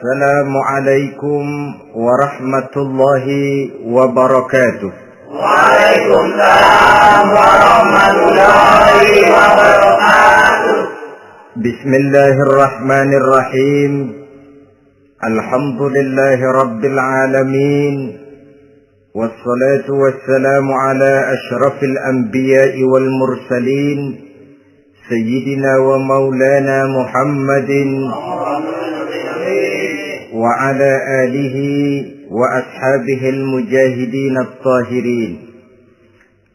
Assalamualaikum warahmatullahi wabarakatuh. Waalaikumsalam warahmatullahi wabarakatuh. Bismillahirrahmanirrahim. Alhamdulillahi rabbil alamin. Wassalatu wassalamu ala ashrafil anbiya'i wal mursalin. Sayyidina wa maulana Muhammadin wa ala alihi wa ashabihil mujahidin at-tahirin.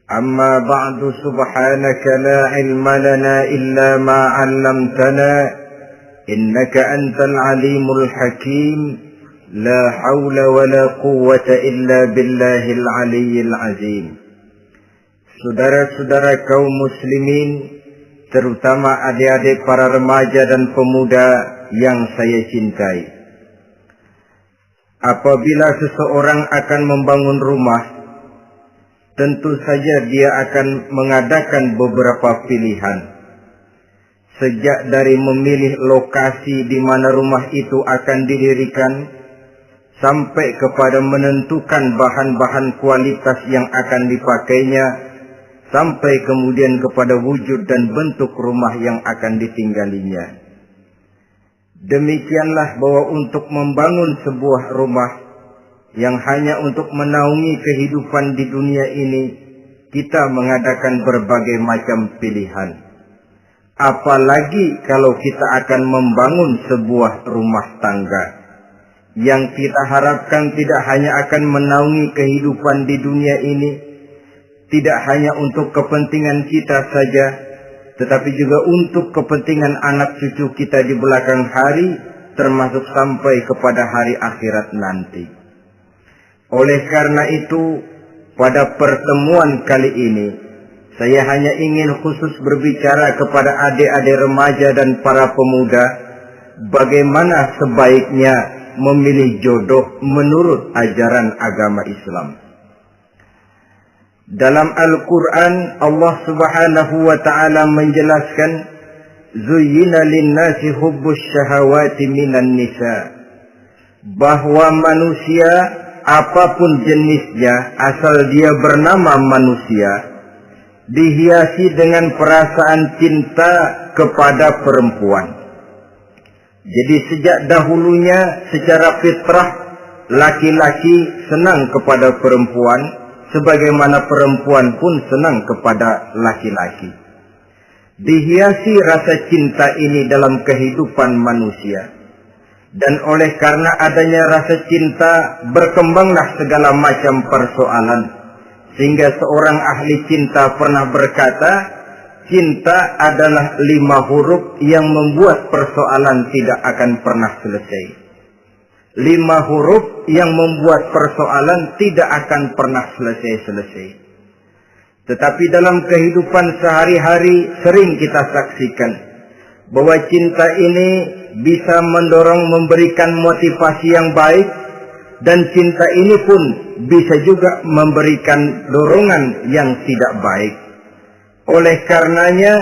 Amma ba'du, subhanaka la ilma lana illa ma 'allamtana innaka antal alimul hakim. La haula wa la quwwata illa billahil aliyyil azim. Saudara-saudara kaum muslimin, terutama adik-adik para remaja dan pemuda yang saya cintai. Apabila seseorang akan membangun rumah, tentu saja dia akan mengadakan beberapa pilihan. Sejak dari memilih lokasi di mana rumah itu akan didirikan, sampai kepada menentukan bahan-bahan kualitas yang akan dipakainya, sampai kemudian kepada wujud dan bentuk rumah yang akan ditinggalinya. Demikianlah bahwa untuk membangun sebuah rumah yang hanya untuk menaungi kehidupan di dunia ini, kita mengadakan berbagai macam pilihan. Apalagi kalau kita akan membangun sebuah rumah tangga yang kita harapkan tidak hanya akan menaungi kehidupan di dunia ini, tidak hanya untuk kepentingan kita saja, tetapi juga untuk kepentingan anak cucu kita di belakang hari, termasuk sampai kepada hari akhirat nanti. Oleh karena itu, pada pertemuan kali ini, saya hanya ingin khusus berbicara kepada adik-adik remaja dan para pemuda, bagaimana sebaiknya memilih jodoh menurut ajaran agama Islam. Dalam Al-Quran, Allah subhanahu wa ta'ala menjelaskan, Zuyyina linnasi hubbus syahawati minan nisa. Bahwa manusia, apapun jenisnya, asal dia bernama manusia, dihiasi dengan perasaan cinta kepada perempuan. Jadi sejak dahulunya secara fitrah, laki-laki senang kepada perempuan, sebagaimana perempuan pun senang kepada laki-laki. Dihiasi rasa cinta ini dalam kehidupan manusia. Dan oleh karena adanya rasa cinta, berkembanglah segala macam persoalan. Sehingga seorang ahli cinta pernah berkata, cinta adalah 5 huruf yang membuat persoalan tidak akan pernah selesai. 5 huruf yang membuat persoalan tidak akan pernah selesai-selesai. Tetapi dalam kehidupan sehari-hari sering kita saksikan bahwa cinta ini bisa mendorong, memberikan motivasi yang baik, dan cinta ini pun bisa juga memberikan dorongan yang tidak baik. Oleh karenanya,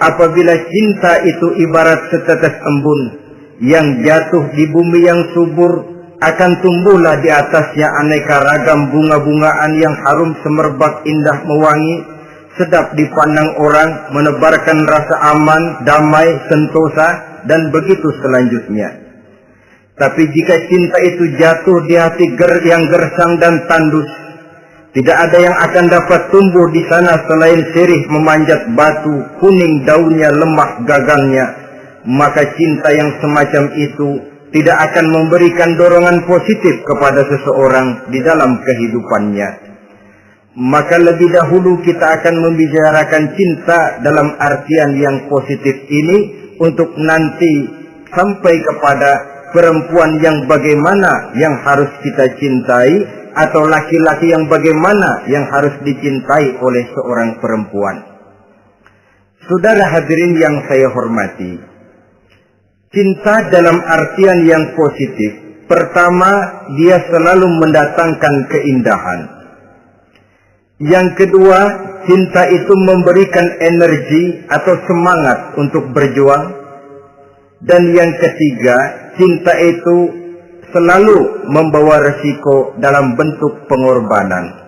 apabila cinta itu ibarat setetes embun yang jatuh di bumi yang subur, akan tumbuhlah di atasnya aneka ragam bunga-bungaan yang harum semerbak, indah, mewangi, sedap dipandang orang, menebarkan rasa aman, damai, sentosa, dan begitu selanjutnya. Tapi jika cinta itu jatuh di hati yang gersang dan tandus, tidak ada yang akan dapat tumbuh di sana selain sirih memanjat batu, kuning daunnya, lemah gagangnya. Maka cinta yang semacam itu tidak akan memberikan dorongan positif kepada seseorang di dalam kehidupannya. Maka lebih dahulu kita akan membicarakan cinta dalam artian yang positif ini, untuk nanti sampai kepada perempuan yang bagaimana yang harus kita cintai, atau laki-laki yang bagaimana yang harus dicintai oleh seorang perempuan. Saudara hadirin yang saya hormati, cinta dalam artian yang positif, pertama, dia selalu mendatangkan keindahan. Yang kedua, cinta itu memberikan energi atau semangat untuk berjuang. Dan yang ketiga, cinta itu selalu membawa resiko dalam bentuk pengorbanan.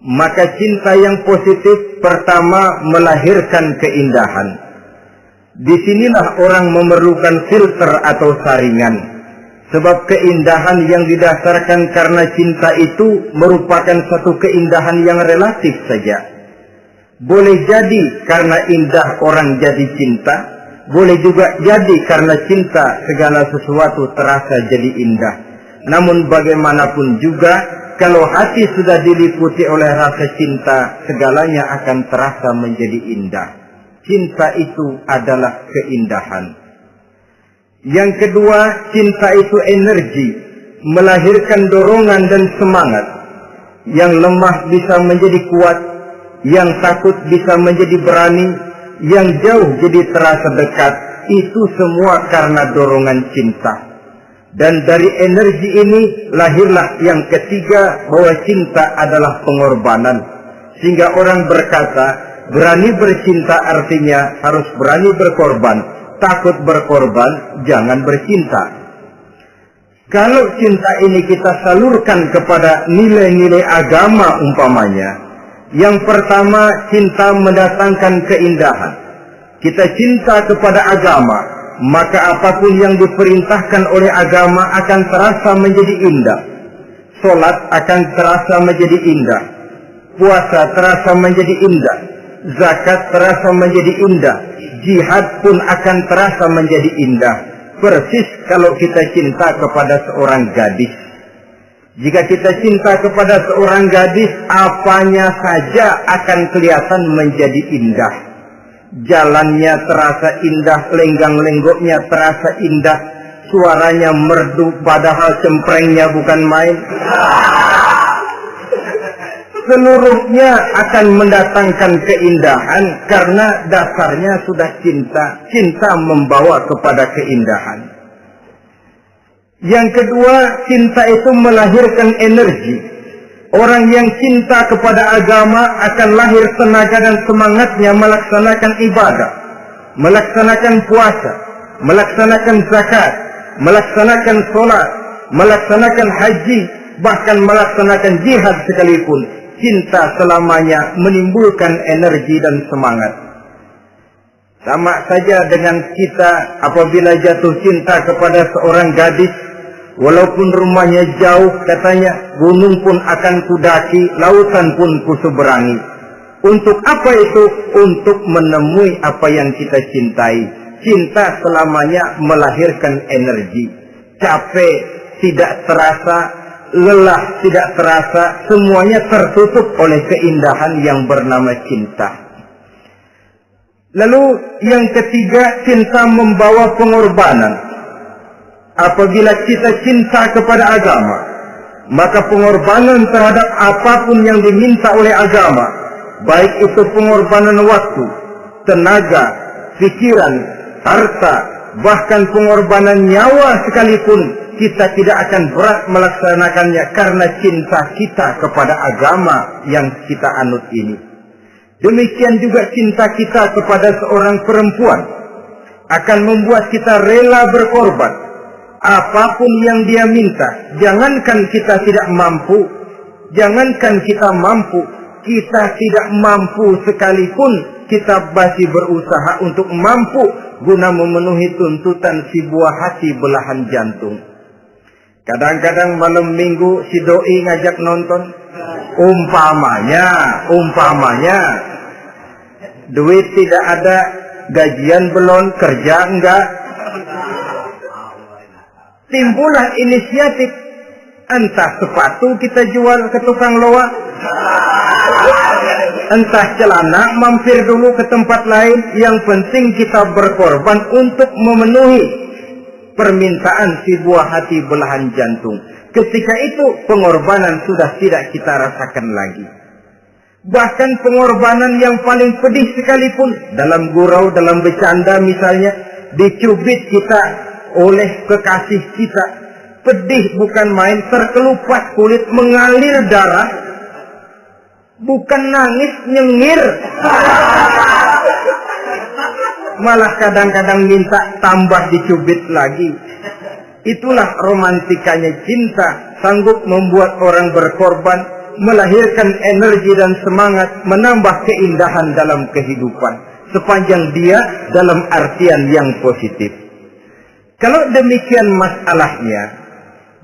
Maka cinta yang positif pertama melahirkan keindahan. Disinilah orang memerlukan filter atau saringan. Sebab keindahan yang didasarkan karena cinta itu merupakan satu keindahan yang relatif saja. Boleh jadi karena indah orang jadi cinta. Boleh juga jadi karena cinta segala sesuatu terasa jadi indah. Namun bagaimanapun juga, kalau hati sudah diliputi oleh rasa cinta, segalanya akan terasa menjadi indah. Cinta itu adalah keindahan. Yang kedua, cinta itu energi, melahirkan dorongan dan semangat. Yang lemah bisa menjadi kuat, yang takut bisa menjadi berani, yang jauh jadi terasa dekat. Itu semua karena dorongan cinta. Dan dari energi ini lahirlah yang ketiga, bahwa cinta adalah pengorbanan. Sehingga orang berkata, berani bercinta artinya harus berani berkorban. Takut berkorban, jangan bercinta. Kalau cinta ini kita salurkan kepada nilai-nilai agama umpamanya, yang pertama, cinta mendatangkan keindahan. Kita cinta kepada agama, maka apapun yang diperintahkan oleh agama akan terasa menjadi indah. Salat akan terasa menjadi indah. Puasa terasa menjadi indah. Zakat terasa menjadi indah. Jihad pun akan terasa menjadi indah. Persis kalau kita cinta kepada seorang gadis. Jika kita cinta kepada seorang gadis, apanya saja akan kelihatan menjadi indah. Jalannya terasa indah, lenggang-lenggoknya terasa indah, suaranya merdu padahal cemprengnya bukan main. Seluruhnya akan mendatangkan keindahan karena dasarnya sudah cinta. Cinta membawa kepada keindahan. Yang kedua, cinta itu melahirkan energi. Orang yang cinta kepada agama akan lahir tenaga dan semangatnya melaksanakan ibadah, melaksanakan puasa, melaksanakan zakat, melaksanakan sholat, melaksanakan haji, bahkan melaksanakan jihad sekalipun. Cinta selamanya menimbulkan energi dan semangat. Sama saja dengan kita apabila jatuh cinta kepada seorang gadis, walaupun rumahnya jauh, katanya, gunung pun akan kudaki, lautan pun kuseberangi. Untuk apa itu? Untuk menemui apa yang kita cintai. Cinta selamanya melahirkan energi. Capek tidak terasa, lelah tidak terasa, semuanya tertutup oleh keindahan yang bernama cinta. Lalu yang ketiga, cinta membawa pengorbanan. Apabila kita cinta kepada agama, maka pengorbanan terhadap apapun yang diminta oleh agama, baik itu pengorbanan waktu, tenaga, pikiran, harta, bahkan pengorbanan nyawa sekalipun, kita tidak akan berat melaksanakannya karena cinta kita kepada agama yang kita anut ini. Demikian juga cinta kita kepada seorang perempuan akan membuat kita rela berkorban. Apapun yang dia minta, jangankan kita tidak mampu, jangankan kita mampu, kita tidak mampu sekalipun, kita masih berusaha untuk mampu guna memenuhi tuntutan si buah hati belahan jantung. Kadang-kadang malam minggu si doi ngajak nonton, umpamanya, duit tidak ada, gajian belum, kerja enggak. Timbullah inisiatif, entah sepatu kita jual ke tukang loa, entah celana mampir dulu ke tempat lain. Yang penting kita berkorban untuk memenuhi permintaan si buah hati belahan jantung. Ketika itu pengorbanan sudah tidak kita rasakan lagi. Bahkan pengorbanan yang paling pedih sekalipun, dalam gurau, dalam bercanda misalnya, dicubit kita oleh kekasih kita, pedih bukan main, terkelupas kulit, mengalir darah, bukan nangis, nyengir. Malah kadang-kadang minta tambah dicubit lagi. Itulah romantikanya cinta, sanggup membuat orang berkorban, melahirkan energi dan semangat, menambah keindahan dalam kehidupan, sepanjang dia dalam artian yang positif. Kalau demikian masalahnya,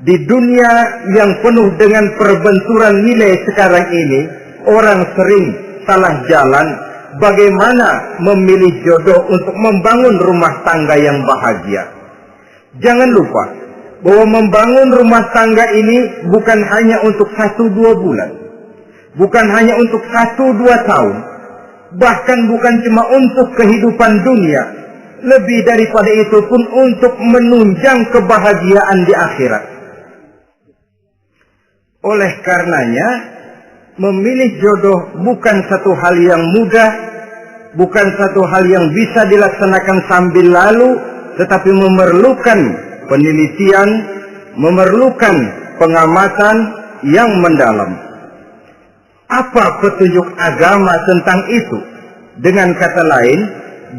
di dunia yang penuh dengan perbenturan nilai sekarang ini, orang sering salah jalan bagaimana memilih jodoh untuk membangun rumah tangga yang bahagia. Jangan lupa bahwa membangun rumah tangga ini bukan hanya untuk 1-2 bulan, bukan hanya untuk 1-2 tahun, bahkan bukan cuma untuk kehidupan dunia, lebih daripada itu pun untuk menunjang kebahagiaan di akhirat. Oleh karenanya, memilih jodoh bukan satu hal yang mudah, bukan satu hal yang bisa dilaksanakan sambil lalu, tetapi memerlukan penelitian, memerlukan pengamatan yang mendalam. Apa petunjuk agama tentang itu? Dengan kata lain,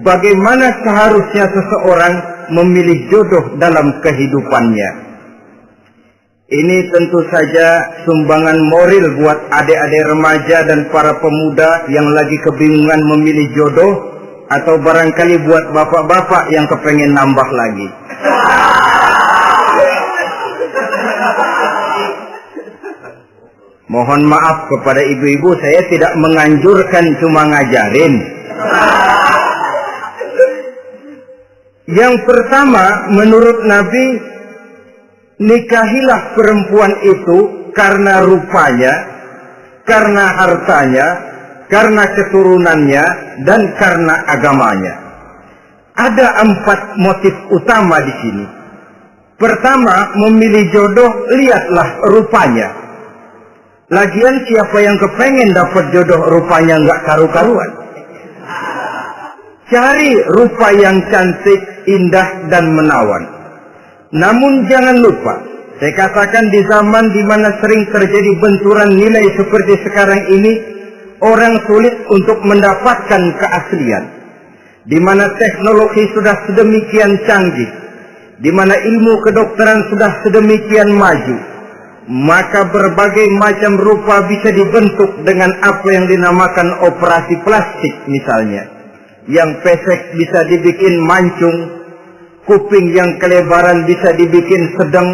bagaimana seharusnya seseorang memilih jodoh dalam kehidupannya? Ini tentu saja sumbangan moral buat adik-adik remaja dan para pemuda yang lagi kebingungan memilih jodoh, atau barangkali buat bapak-bapak yang kepengen nambah lagi. Mohon maaf kepada ibu-ibu, saya tidak menganjurkan, cuma ngajarin. Yang pertama, menurut Nabi, nikahilah perempuan itu karena rupanya, karena hartanya, karena keturunannya, dan karena agamanya. Ada 4 motif utama di sini. Pertama, memilih jodoh, lihatlah rupanya. Lagian siapa yang kepengen dapat jodoh rupanya nggak karu-karuan? Cari rupa yang cantik, indah, dan menawan. Namun jangan lupa, saya katakan di zaman di mana sering terjadi benturan nilai seperti sekarang ini, orang sulit untuk mendapatkan keaslian. Di mana teknologi sudah sedemikian canggih, di mana ilmu kedokteran sudah sedemikian maju, maka berbagai macam rupa bisa dibentuk dengan apa yang dinamakan operasi plastik misalnya. Yang pesek bisa dibikin mancung, kuping yang kelebaran bisa dibikin sedang,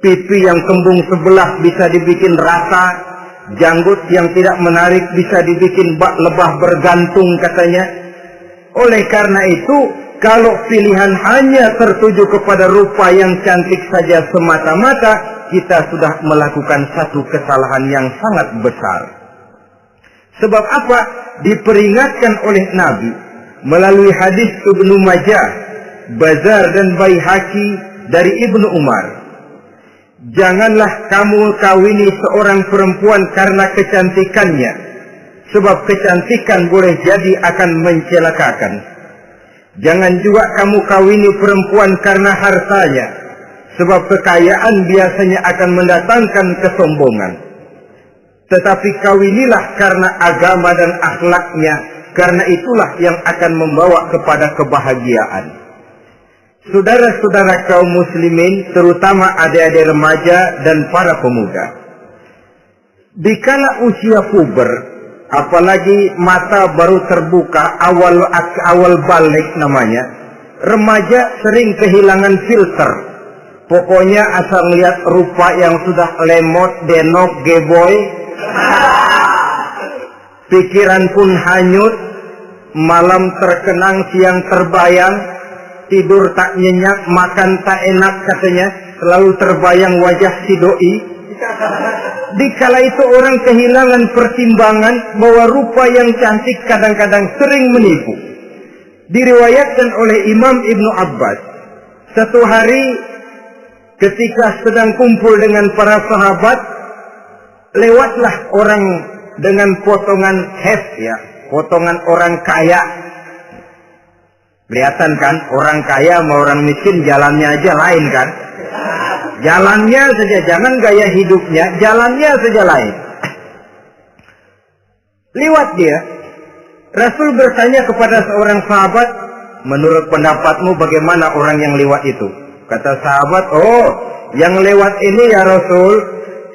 pipi yang kembung sebelah bisa dibikin rata, janggut yang tidak menarik bisa dibikin bak lebah bergantung katanya. Oleh karena itu, kalau pilihan hanya tertuju kepada rupa yang cantik saja semata-mata, kita sudah melakukan satu kesalahan yang sangat besar. Sebab apa? Diperingatkan oleh Nabi melalui hadis Ibnu Majah, Bazar dan Baihaqi dari Ibnu Umar. Janganlah kamu kawini seorang perempuan karena kecantikannya, sebab kecantikan boleh jadi akan mencelakakan. Jangan juga kamu kawini perempuan karena hartanya, sebab kekayaan biasanya akan mendatangkan kesombongan. Tetapi kawinilah karena agama dan akhlaknya, karena itulah yang akan membawa kepada kebahagiaan. Saudara-saudara kaum muslimin, terutama adik-adik remaja dan para pemuda, dikala usia puber, apalagi mata baru terbuka, awal balik namanya, remaja sering kehilangan filter. Pokoknya asal lihat rupa yang sudah lemot, denok, geboy, pikiran pun hanyut, malam terkenang, siang terbayang, tidur tak nyenyak, makan tak enak katanya, selalu terbayang wajah si doi. Dikala itu orang kehilangan pertimbangan bahwa rupa yang cantik kadang-kadang sering menipu. Diriwayatkan oleh Imam Ibnu Abbas, satu hari ketika sedang kumpul dengan para sahabat, lewatlah orang dengan potongan khas, ya, potongan orang kaya. Kelihatan kan, orang kaya sama orang miskin jalannya aja lain kan. Jalannya saja, jangan gaya hidupnya, jalannya saja lain. Lewat dia, Rasul bertanya kepada seorang sahabat, menurut pendapatmu bagaimana orang yang lewat itu? Kata sahabat, oh yang lewat ini ya Rasul,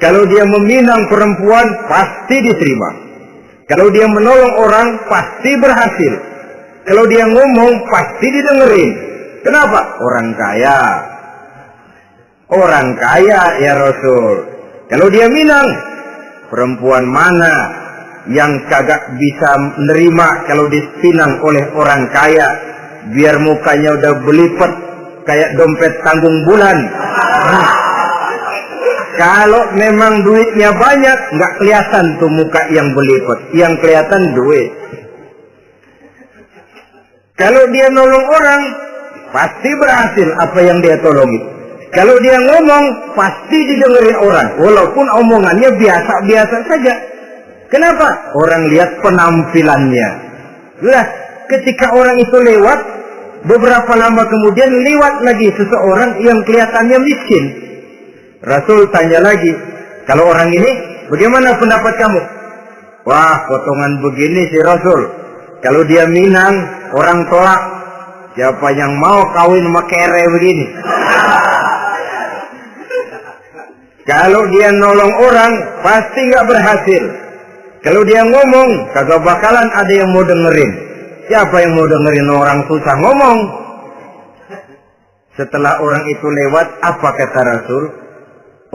kalau dia meminang perempuan pasti diterima. Kalau dia menolong orang pasti berhasil. Kalau dia ngomong pasti didengerin. Kenapa? Orang kaya. Orang kaya ya Rasul. Kalau dia minang, perempuan mana yang kagak bisa menerima kalau dipinang oleh orang kaya, biar mukanya udah belipet kayak dompet tanggung bulan. Kalau memang duitnya banyak, nggak kelihatan tuh muka yang belipet, yang kelihatan duit. Kalau dia nolong orang, pasti berhasil apa yang dia tolongi. Kalau dia ngomong, pasti didengerin orang, walaupun omongannya biasa-biasa saja. Kenapa? Orang lihat penampilannya. Lah, ketika orang itu lewat, beberapa lama kemudian lewat lagi seseorang yang kelihatannya miskin. Rasul tanya lagi, kalau orang ini, bagaimana pendapat kamu? Wah, potongan begini sih Rasul. Kalau dia minang, orang tolak. Siapa yang mau kawin sama kere begini? Kalau dia nolong orang, pasti nggak berhasil. Kalau dia ngomong, kagak bakalan ada yang mau dengerin. Siapa yang mau dengerin orang susah ngomong? Setelah orang itu lewat, apa kata Rasul?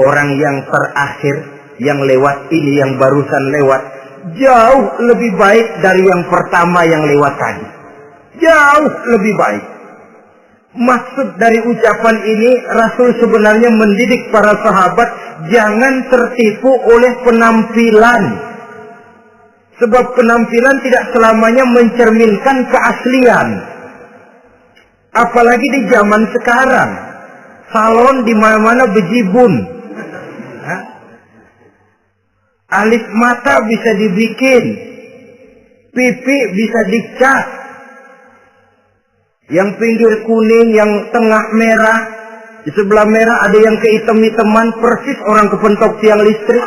Orang yang terakhir, yang lewat ini, yang barusan lewat, jauh lebih baik dari yang pertama yang lewat tadi. Jauh lebih baik. Maksud dari ucapan ini, Rasul sebenarnya mendidik para sahabat jangan tertipu oleh penampilan. Sebab penampilan tidak selamanya mencerminkan keaslian. Apalagi di zaman sekarang, salon di mana-mana bejibun. Alis mata bisa dibikin, pipi bisa dicat. Yang pinggir kuning, yang tengah merah, di sebelah merah ada yang kehitam-hitaman, persis orang kepentok tiang listrik.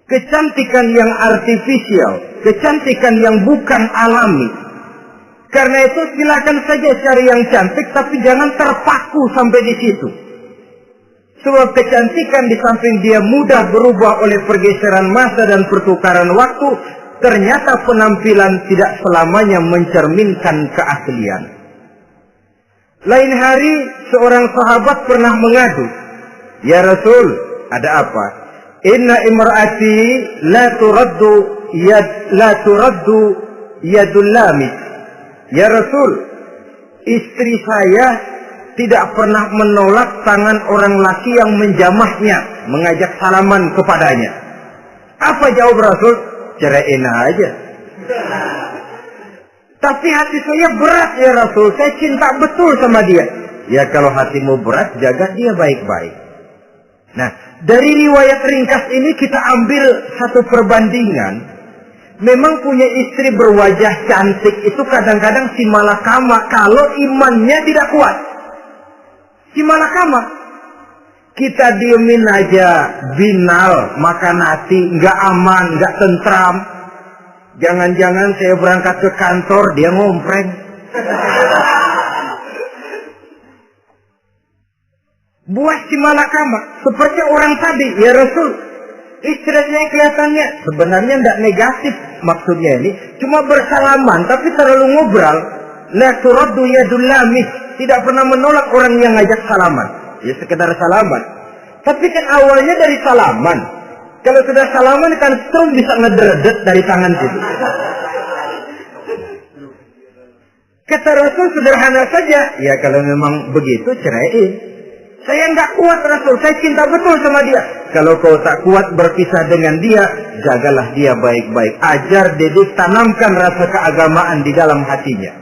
Kecantikan yang artifisial, kecantikan yang bukan alami. Karena itu silakan saja cari yang cantik, tapi jangan terpaku sampai di situ. Sebab kecantikan di samping dia mudah berubah oleh pergeseran masa dan pertukaran waktu, ternyata penampilan tidak selamanya mencerminkan keaslian. Lain hari seorang sahabat pernah mengadu, "Ya Rasul, ada apa? Inna imraati la turaddu yadul lamis." Ya Rasul, istri saya tidak pernah menolak tangan orang laki yang menjamahnya, mengajak salaman kepadanya. Apa jawab Rasul? Ceraiin aja. Tapi hati saya berat ya Rasul, saya cinta betul sama dia. Ya kalau hatimu berat, jaga dia baik-baik. Nah, dari riwayat ringkas ini kita ambil satu perbandingan. Memang punya istri berwajah cantik itu kadang-kadang si malakama kalau imannya tidak kuat. Si malakama. Kita diemin aja, binal, makan hati, nggak aman, nggak tentram. Jangan-jangan saya berangkat ke kantor, dia ngompreng. Buat si malakama, seperti orang tadi, ya Rasul. Istrinya kelihatannya sebenarnya tidak negatif maksudnya ini, cuma bersalaman tapi terlalu ngobrol. La turaddu yadul lamis, tidak pernah menolak orang yang ngajak salaman. Ya sekedar salaman. Tapi kan awalnya dari salaman. Kalau sudah salaman kan terus bisa ngedredet dari tangan situ. Kata Rasul sederhana saja, ya kalau memang begitu ceraiin. Saya nggak kuat Rasul, saya cinta betul sama dia. Kalau kau tak kuat berpisah dengan dia, jagalah dia baik-baik. Ajar, didik, tanamkan rasa keagamaan di dalam hatinya.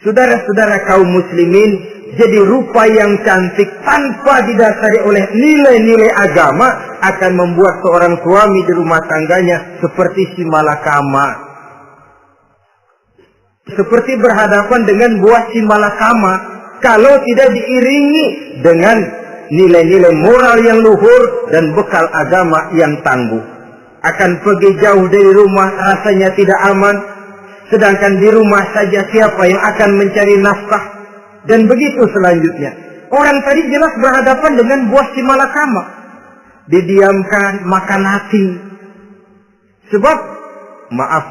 Saudara-saudara kaum muslimin, jadi rupa yang cantik tanpa didasari oleh nilai-nilai agama akan membuat seorang suami di rumah tangganya seperti si malakama. Seperti berhadapan dengan buah si malakama. Kalau tidak diiringi dengan nilai-nilai moral yang luhur dan bekal agama yang tangguh. Akan pergi jauh dari rumah rasanya tidak aman. Sedangkan di rumah saja siapa yang akan mencari nafkah? Dan begitu selanjutnya. Orang tadi jelas berhadapan dengan buah si malakama. Didiamkan, makan hati. Sebab, maaf,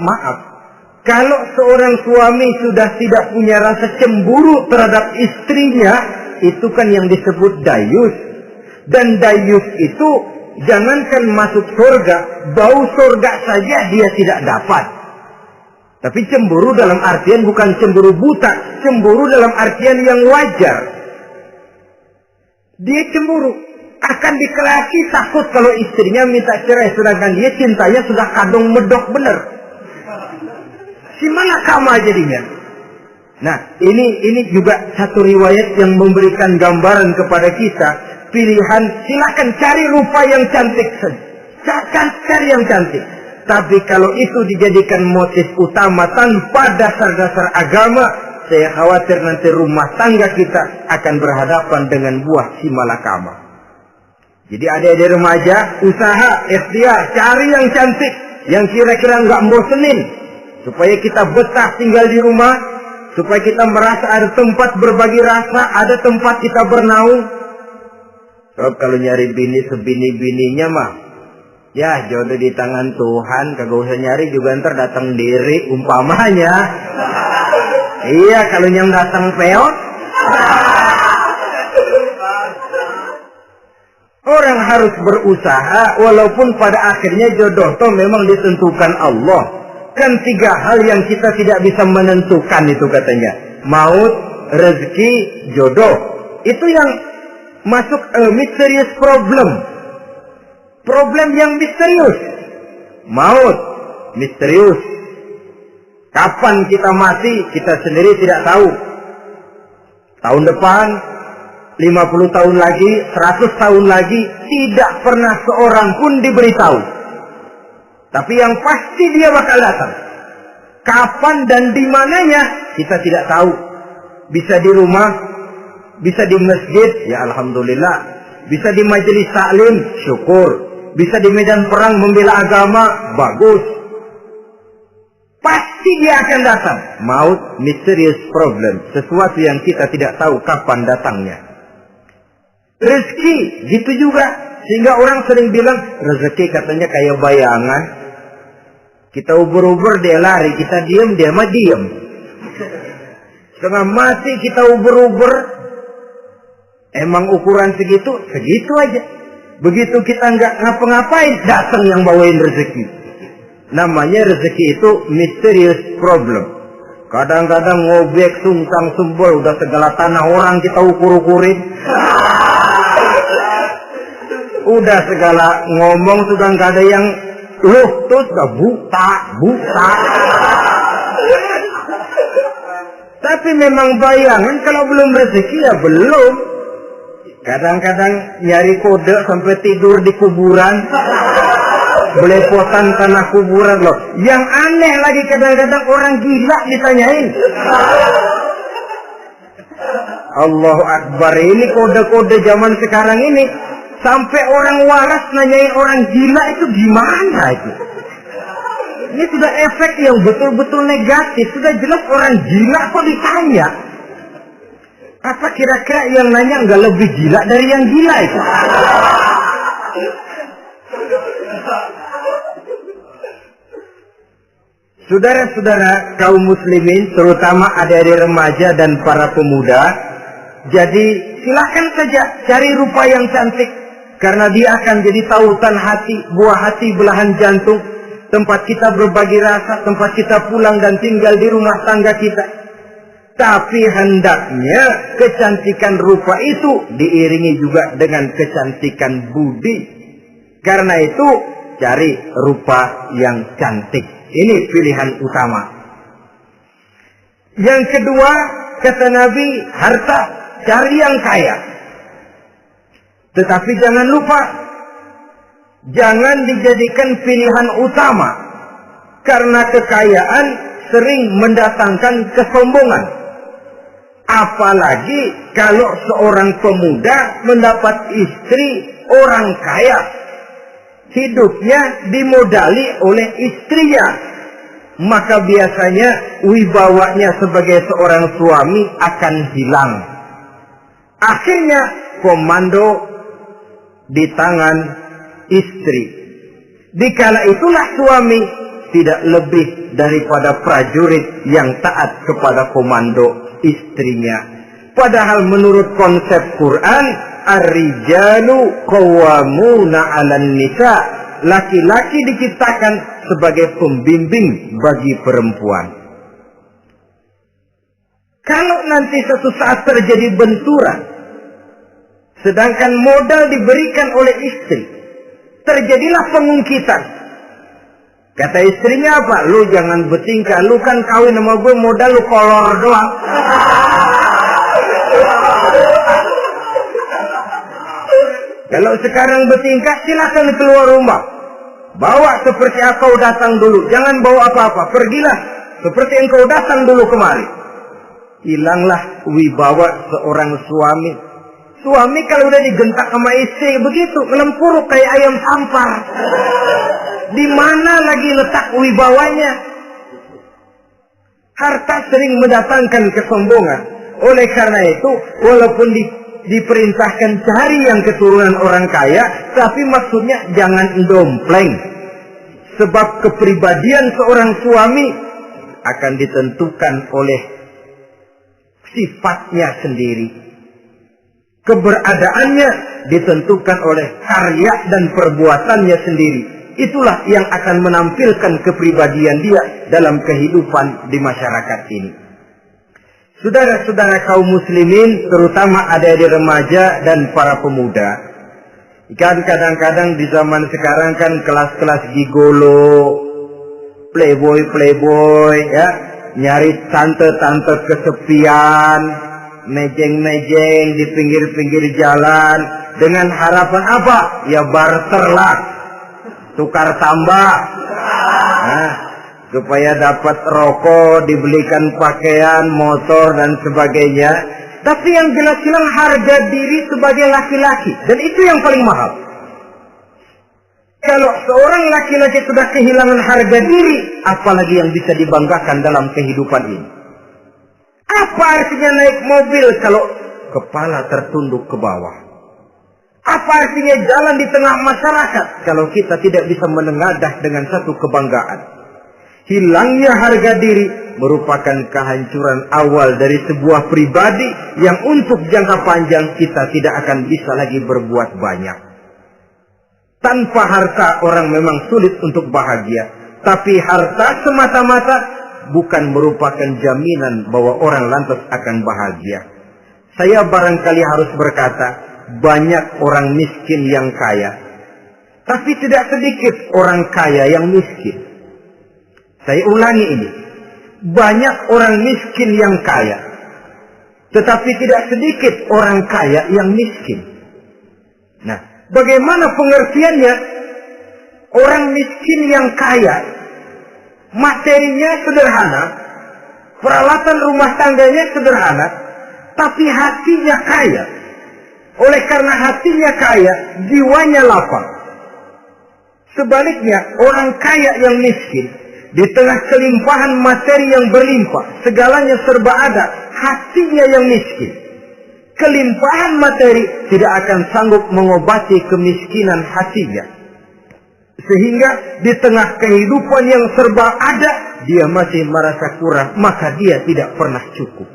kalau seorang suami sudah tidak punya rasa cemburu terhadap istrinya, itu kan yang disebut dayus. Dan dayus itu, jangankan masuk surga, bau surga saja dia tidak dapat. Tapi cemburu dalam artian bukan cemburu buta, cemburu dalam artian yang wajar. Dia cemburu, akan dikelaki takut kalau istrinya minta cerai, sedangkan dia cintanya sudah kadung medok bener. Si malakama jadinya. Nah, ini juga satu riwayat yang memberikan gambaran kepada kita. Pilihan, silakan cari rupa yang cantik saja. Cari yang cantik. Tapi kalau itu dijadikan motif utama tanpa dasar-dasar agama, saya khawatir nanti rumah tangga kita akan berhadapan dengan buah si malakama. Jadi adik-adik remaja, usaha, ikhtiar, cari yang cantik, yang kira-kira nggak bosenin, supaya kita betah tinggal di rumah, supaya kita merasa ada tempat berbagi rasa, ada tempat kita bernaung. Sebab kalau nyari bini sebini-bininya mah, ya jodoh di tangan Tuhan, kagak usah nyari juga ntar datang diri umpamanya. Iya, kalau yang datang peot. Orang harus berusaha walaupun pada akhirnya jodoh toh memang ditentukan Allah. Kan 3 hal yang kita tidak bisa menentukan itu katanya. Maut, rezeki, jodoh. Itu yang masuk mysterious problem. Problem yang misterius. Maut, misterius. Kapan kita mati, kita sendiri tidak tahu. Tahun depan, 50 tahun lagi, 100 tahun lagi, tidak pernah seorang pun diberitahu. Tapi yang pasti dia bakal datang. Kapan dan di mananya, kita tidak tahu. Bisa di rumah, bisa di masjid, ya alhamdulillah. Bisa di majelis taklim, syukur. Bisa di medan perang membela agama, bagus. Pasti dia akan datang. Maut, mysterious problem. Sesuatu yang kita tidak tahu kapan datangnya. Rezeki, gitu juga. Sehingga orang sering bilang, rezeki katanya kayak bayangan. Kita ubur-ubur, dia lari. Kita diem, dia mah diem. Setengah mati kita ubur-ubur. Emang ukuran segitu, segitu aja. Begitu kita nggak ngapa-ngapain, datang yang bawain rezeki. Namanya rezeki itu mysterious problem. Kadang-kadang ngobek, sungsang, sumbol, udah segala tanah orang kita ukur-ukurin. Udah segala ngomong sudah nggak ada yang terus gak buta. Tapi memang bayangan kalau belum rezeki ya belum. Kadang-kadang nyari kode sampai tidur di kuburan. Belepotan tanah kuburan loh. Yang aneh lagi kadang-kadang orang gila ditanyain. Allahu Akbar, ini kode-kode zaman sekarang ini. Sampai orang waras nanyain orang gila itu gimana itu? Ini sudah efek yang betul-betul negatif. Sudah jelas orang gila kok ditanya. Apa kira-kira yang nanya nggak lebih gila dari yang gila itu? Saudara-saudara kaum muslimin, terutama adik-adik remaja dan para pemuda, jadi silakan saja cari rupa yang cantik, karena dia akan jadi tautan hati, buah hati, belahan jantung, tempat kita berbagi rasa, tempat kita pulang dan tinggal di rumah tangga kita. Tapi hendaknya kecantikan rupa itu diiringi juga dengan kecantikan budi. Karena itu cari rupa yang cantik. Ini pilihan utama. Yang kedua, kata Nabi, harta, cari yang kaya. Tetapi jangan lupa, jangan dijadikan pilihan utama. Karena kekayaan sering mendatangkan kesombongan. Apalagi kalau seorang pemuda mendapat istri orang kaya. Hidupnya dimodali oleh istrinya. maka biasanya wibawanya sebagai seorang suami akan hilang. Akhirnya komando di tangan istri. Dikala itulah suami tidak lebih daripada prajurit yang taat kepada komando istrinya. Padahal menurut konsep Quran, ar-rijalu qawwamuna 'alan nisa. Laki-laki diciptakan sebagai pembimbing bagi perempuan. Kalau nanti suatu saat terjadi benturan, sedangkan modal diberikan oleh istri, terjadilah pengungkitan. Kata istrinya apa? Lu jangan bertingkah, lu kan kawin sama gue modal lu kolor doang. Kalau sekarang bertingkah, silakan keluar rumah. Bawa seperti engkau datang dulu. Jangan bawa apa-apa. Pergilah seperti engkau datang dulu kemari. Hilanglah wibawa seorang suami. Suami kalau udah digentak sama istri begitu, ngelempuruk kayak ayam sampar. Di mana lagi letak wibawanya? Harta sering mendatangkan kesombongan. Oleh karena itu, walaupun diperintahkan cari yang keturunan orang kaya, tapi maksudnya jangan dompleng. Sebab kepribadian seorang suami akan ditentukan oleh sifatnya sendiri. Keberadaannya ditentukan oleh karya dan perbuatannya sendiri. Itulah yang akan menampilkan kepribadian dia dalam kehidupan di masyarakat ini. Saudara-saudara kaum muslimin, terutama adik-adik remaja dan para pemuda. Kan kadang-kadang di zaman sekarang kan kelas-kelas gigolo, playboy ya, nyari tante-tante kesepian, mejeng-mejeng di pinggir-pinggir jalan dengan harapan apa? Ya barter lah, tukar tambah. Nah, supaya dapat rokok, dibelikan pakaian, motor dan sebagainya. Tapi yang jelas-jelas harga diri sebagai laki-laki, dan itu yang paling mahal. Kalau seorang laki-laki sudah kehilangan harga diri, apalagi yang bisa dibanggakan dalam kehidupan ini? Apa artinya naik mobil kalau kepala tertunduk ke bawah? Apa artinya jalan di tengah masyarakat kalau kita tidak bisa menengadah dengan satu kebanggaan? Hilangnya harga diri merupakan kehancuran awal dari sebuah pribadi yang untuk jangka panjang kita tidak akan bisa lagi berbuat banyak. Tanpa harta orang memang sulit untuk bahagia. Tapi harta semata-mata bukan merupakan jaminan bahwa orang lantas akan bahagia. Saya barangkali harus berkata, banyak orang miskin yang kaya. Tapi tidak sedikit orang kaya yang miskin. Saya ulangi ini. Banyak orang miskin yang kaya. Tetapi tidak sedikit orang kaya yang miskin. Nah, bagaimana pengertiannya? Orang miskin yang kaya, materinya sederhana, peralatan rumah tangganya sederhana, tapi hatinya kaya. Oleh karena hatinya kaya, jiwanya lapang. Sebaliknya, orang kaya yang miskin, di tengah kelimpahan materi yang berlimpah, segalanya serba ada, hatinya yang miskin. Kelimpahan materi tidak akan sanggup mengobati kemiskinan hatinya. Sehingga di tengah kehidupan yang serba ada, dia masih merasa kurang, maka dia tidak pernah cukup.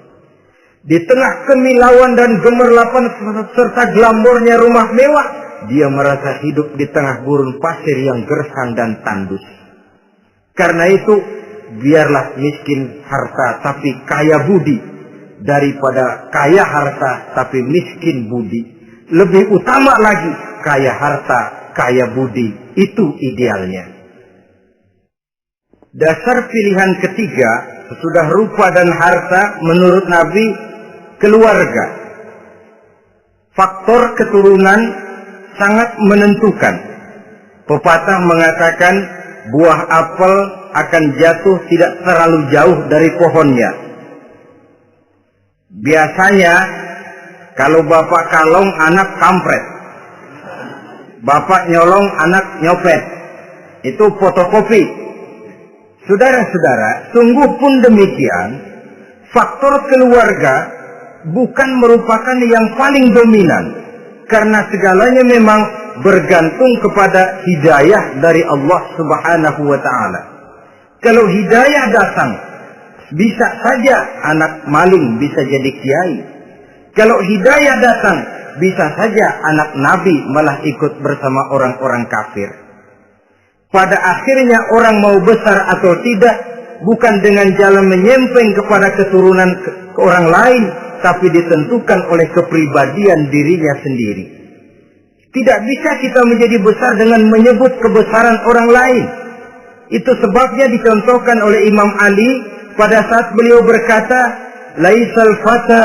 Di tengah kemilauan dan gemerlapan serta glamornya rumah mewah, dia merasa hidup di tengah gurun pasir yang gersang dan tandus. Karena itu, biarlah miskin harta tapi kaya budi, daripada kaya harta tapi miskin budi. Lebih utama lagi, kaya harta, kaya budi. Itu idealnya. Dasar pilihan ketiga, sesudah rupa dan harta, menurut Nabi, keluarga. Faktor keturunan sangat menentukan. Pepatah mengatakan, buah apel akan jatuh tidak terlalu jauh dari pohonnya. Biasanya, kalau bapak kalong, anak kampret. Bapak nyolong, anak nyopet. Itu fotokopi. Saudara-saudara, sungguh pun demikian, faktor keluarga bukan merupakan yang paling dominan, karena segalanya memang bergantung kepada hidayah dari Allah Subhanahu wa ta'ala. Kalau hidayah datang, bisa saja anak maling bisa jadi kiai. Kalau hidayah datang, bisa saja anak nabi malah ikut bersama orang-orang kafir. Pada akhirnya orang mau besar atau tidak, bukan dengan jalan menyempeng kepada keturunan ke orang lain, tapi ditentukan oleh kepribadian dirinya sendiri. Tidak bisa kita menjadi besar dengan menyebut kebesaran orang lain. Itu sebabnya dicontohkan oleh Imam Ali pada saat beliau berkata, "Laisal fata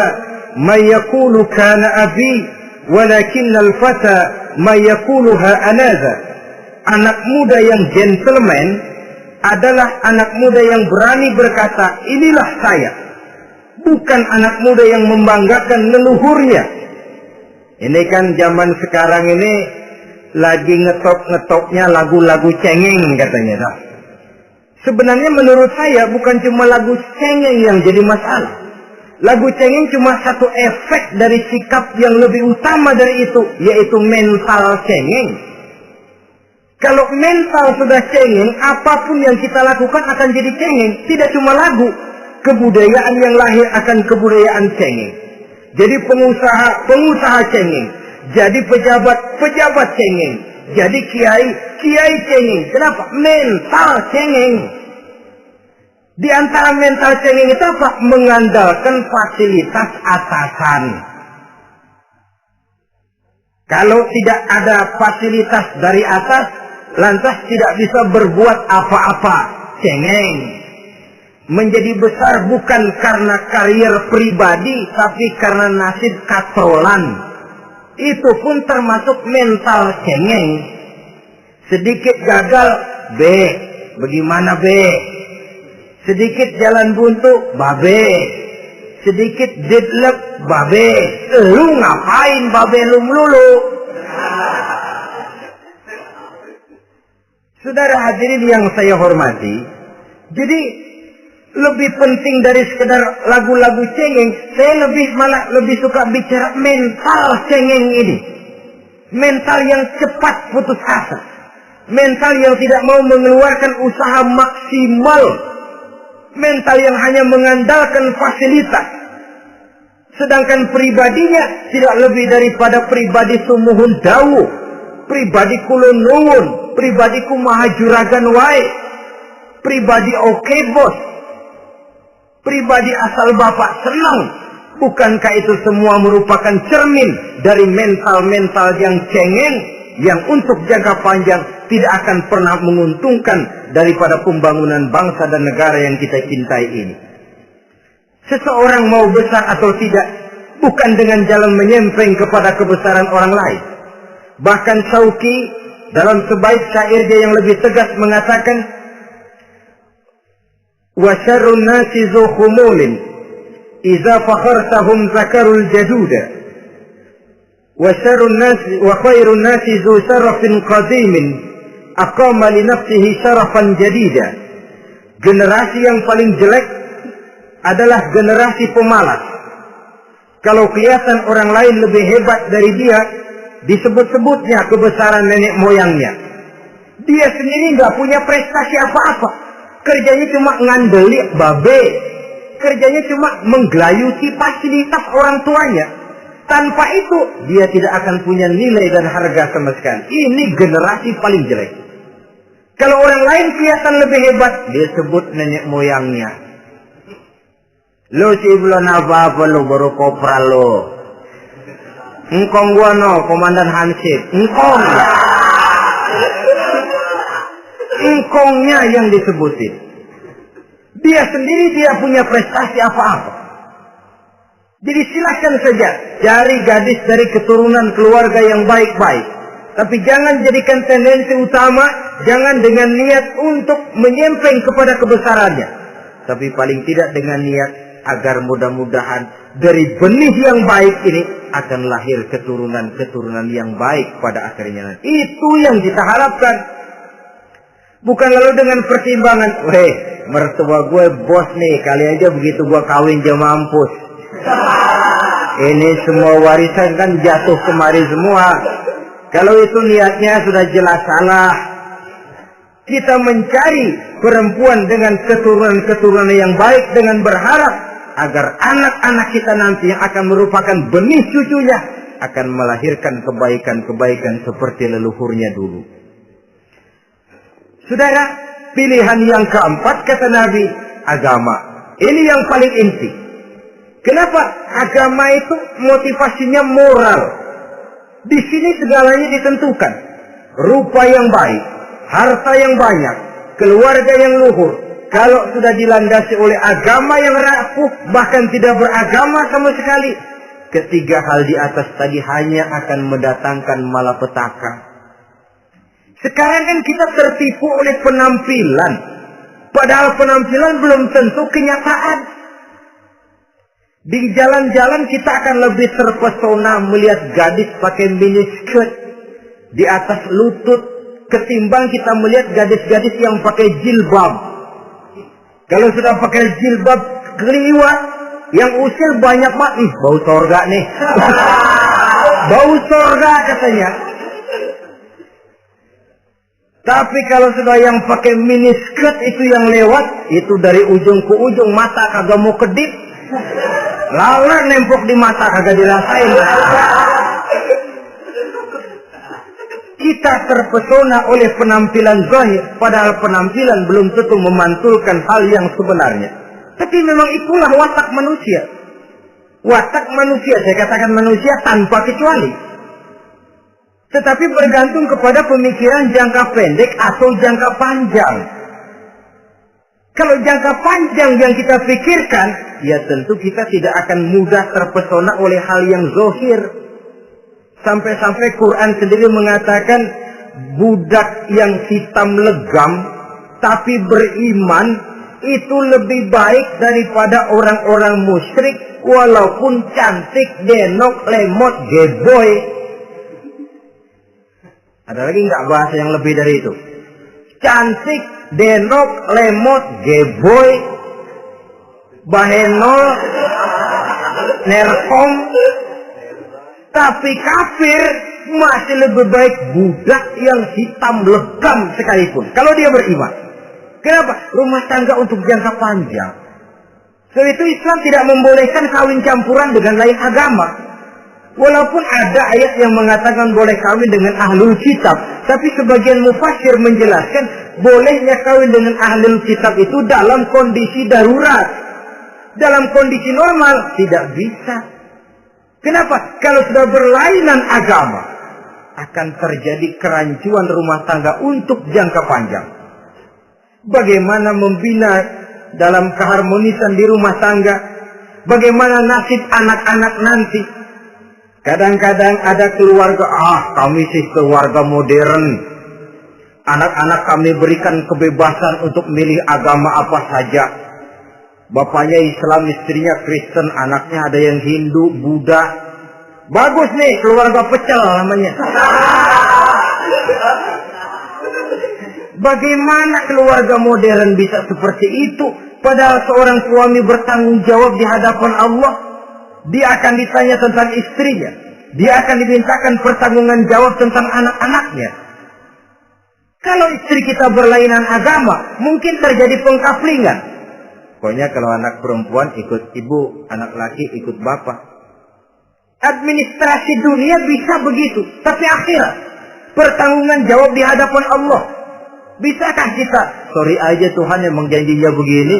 may yaqulu kana abi, walakinnal fata may yaquluha anaza." Anak muda yang gentleman adalah anak muda yang berani berkata, "Inilah saya." Bukan anak muda yang membanggakan leluhurnya. Ini kan zaman sekarang ini lagi ngetop-ngetopnya lagu-lagu cengeng katanya. Nah, sebenarnya menurut saya bukan cuma lagu cengeng yang jadi masalah. Lagu cengeng cuma satu efek dari sikap yang lebih utama dari itu, yaitu mental cengeng. Kalau mental sudah cengeng, apapun yang kita lakukan akan jadi cengeng. Tidak cuma lagu, kebudayaan yang lahir akan kebudayaan cengeng. Jadi pengusaha cengeng. Jadi pejabat cengeng. Jadi kiai cengeng. Kenapa? Mental cengeng. Di antara mental cengeng itu apa? Mengandalkan fasilitas atasan. Kalau tidak ada fasilitas dari atas, lantas tidak bisa berbuat apa-apa. Cengeng. Menjadi besar bukan karena karier pribadi, tapi karena nasib katrolan. Itu pun termasuk mental cengeng. Sedikit gagal, B. Bagaimana B? Sedikit jalan buntu, babe. Sedikit deadlock, babe. Lu ngapain babe lu melulu? Saudara hadirin yang saya hormati, jadi lebih penting dari sekedar lagu-lagu cengeng, saya malah lebih suka bicara mental cengeng ini. Mental yang cepat putus asa. Mental yang tidak mau mengeluarkan usaha maksimal. Mental yang hanya mengandalkan fasilitas. Sedangkan pribadinya tidak lebih daripada pribadi sumuhun dawu. Pribadi kulon nuwun. Pribadi kumaha juragan wae. Pribadi oke bos. Pribadi asal bapak senang. Bukankah itu semua merupakan cermin dari mental-mental yang cengeng, yang untuk jangka panjang tidak akan pernah menguntungkan daripada pembangunan bangsa dan negara yang kita cintai ini. Seseorang mau besar atau tidak, bukan dengan jalan menyempeng kepada kebesaran orang lain. Bahkan Syauqi dalam sebaik syairnya yang lebih tegas mengatakan, wa syarrun nasi zu khumulin idza fakhartahum zakarul jaduda wa syarrun nasi wa khairun nasi zu syarafin qadimin aqama li nafsihi syarafan jadida. Generasi yang paling jelek adalah generasi pemalas. Kalau kelihatan orang lain lebih hebat dari dia, disebut-sebutnya kebesaran nenek moyangnya. Dia sendiri nggak punya prestasi apa-apa. Kerjanya cuma ngandeli babe. Kerjanya cuma menggelayuti fasilitas orang tuanya. Tanpa itu, dia tidak akan punya nilai dan harga sama sekali. Ini generasi paling jelek. Kalau orang lain kelihatan lebih hebat, dia sebut nenek moyangnya. Lo si belum apa-apa lo, baru kopral lo. Engkong gua no, komandan Hansip. Engkongnya yang disebutin. Dia sendiri tidak punya prestasi apa-apa. Jadi silakan saja cari gadis dari keturunan keluarga yang baik-baik. Tapi jangan jadikan tendensi utama, jangan dengan niat untuk menyempeng kepada kebesarannya. Tapi paling tidak dengan niat agar mudah-mudahan dari benih yang baik ini akan lahir keturunan-keturunan yang baik pada akhirnya. Itu yang kita harapkan. Bukan lalu dengan pertimbangan, mertua gue bos nih, kali aja begitu gue kawin dia mampus. Ini semua warisan kan jatuh kemari semua. Kalau itu niatnya sudah jelas salah. Kita mencari perempuan dengan keturunan-keturunan yang baik dengan berharap agar anak-anak kita nanti yang akan merupakan benih cucunya akan melahirkan kebaikan-kebaikan seperti leluhurnya dulu. Saudara, pilihan yang keempat kata Nabi, agama. Ini yang paling inti. Kenapa? Agama itu motivasinya moral. Di sini segalanya ditentukan. Rupa yang baik, harta yang banyak, keluarga yang luhur. Kalau sudah dilandasi oleh agama yang rapuh, bahkan tidak beragama sama sekali, ketiga hal di atas tadi hanya akan mendatangkan malapetaka. Sekarang kan kita tertipu oleh penampilan. Padahal penampilan belum tentu kenyataan. Di jalan-jalan kita akan lebih terpesona melihat gadis pakai miniskirt di atas lutut ketimbang kita melihat gadis-gadis yang pakai jilbab. Kalau sudah pakai jilbab keliwat, yang usil banyak banget. Bau sorga nih. Bau sorga katanya. Tapi kalau sudah yang pakai miniskirt itu yang lewat, itu dari ujung ke ujung mata kagak mau kedip. Laler nempok di mata kagak dirasain. Kita terpesona oleh penampilan zahir, padahal penampilan belum tentu memantulkan hal yang sebenarnya. Tapi memang itulah watak manusia. Watak manusia, saya katakan manusia tanpa kecuali. Tetapi bergantung kepada pemikiran jangka pendek atau jangka panjang. Kalau jangka panjang yang kita pikirkan, ya tentu kita tidak akan mudah terpesona oleh hal yang zahir. Sampai-sampai Quran sendiri mengatakan budak yang hitam legam tapi beriman itu lebih baik daripada orang-orang musyrik walaupun cantik, denok, lemot, geboy. Ada lagi nggak bahasa yang lebih dari itu? Cantik, denok, lemot, geboy, bahenol, nerkom. Tapi kafir masih lebih baik budak yang hitam legam sekalipun. Kalau dia beriman. Kenapa? Rumah tangga untuk jangka panjang. Sebab itu Islam tidak membolehkan kawin campuran dengan lain agama. Walaupun ada ayat yang mengatakan boleh kawin dengan ahlul kitab. Tapi sebagian mufassir menjelaskan bolehnya kawin dengan ahlul kitab itu dalam kondisi darurat. Dalam kondisi normal tidak bisa. Kenapa? Kalau sudah berlainan agama, akan terjadi kerancuan rumah tangga untuk jangka panjang. Bagaimana membina dalam keharmonisan di rumah tangga? Bagaimana nasib anak-anak nanti? Kadang-kadang ada keluarga, kami sih keluarga modern. Anak-anak kami berikan kebebasan untuk milih agama apa saja. Bapaknya Islam, istrinya Kristen, anaknya ada yang Hindu, Buddha. Bagus nih, keluarga pecel namanya. Bagaimana keluarga modern bisa seperti itu? Padahal seorang suami bertanggung jawab di hadapan Allah. Dia akan ditanya tentang istrinya. Dia akan dimintakan pertanggungan jawab tentang anak-anaknya. Kalau istri kita berlainan agama, mungkin terjadi pengkaflingan. Pokoknya kalau anak perempuan ikut ibu, anak laki ikut bapak. Administrasi dunia bisa begitu. Tapi akhirat, pertanggungan jawab di hadapan Allah. Bisakah kita? Sorry aja Tuhan emang janjinya begini.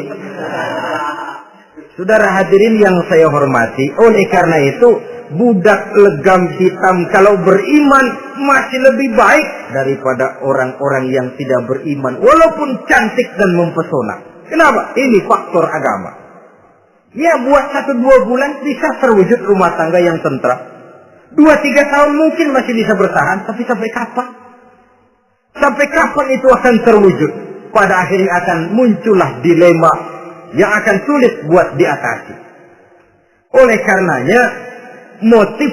Saudara hadirin yang saya hormati, oleh karena itu budak legam hitam kalau beriman masih lebih baik daripada orang-orang yang tidak beriman walaupun cantik dan mempesona. Kenapa? Ini faktor agama. Ya buat 1-2 bulan bisa terwujud rumah tangga yang tentram. 2-3 tahun mungkin masih bisa bertahan, tapi sampai kapan? Sampai kapan itu akan terwujud? Pada akhirnya akan muncullah dilema yang akan sulit buat diatasi. Oleh karenanya, motif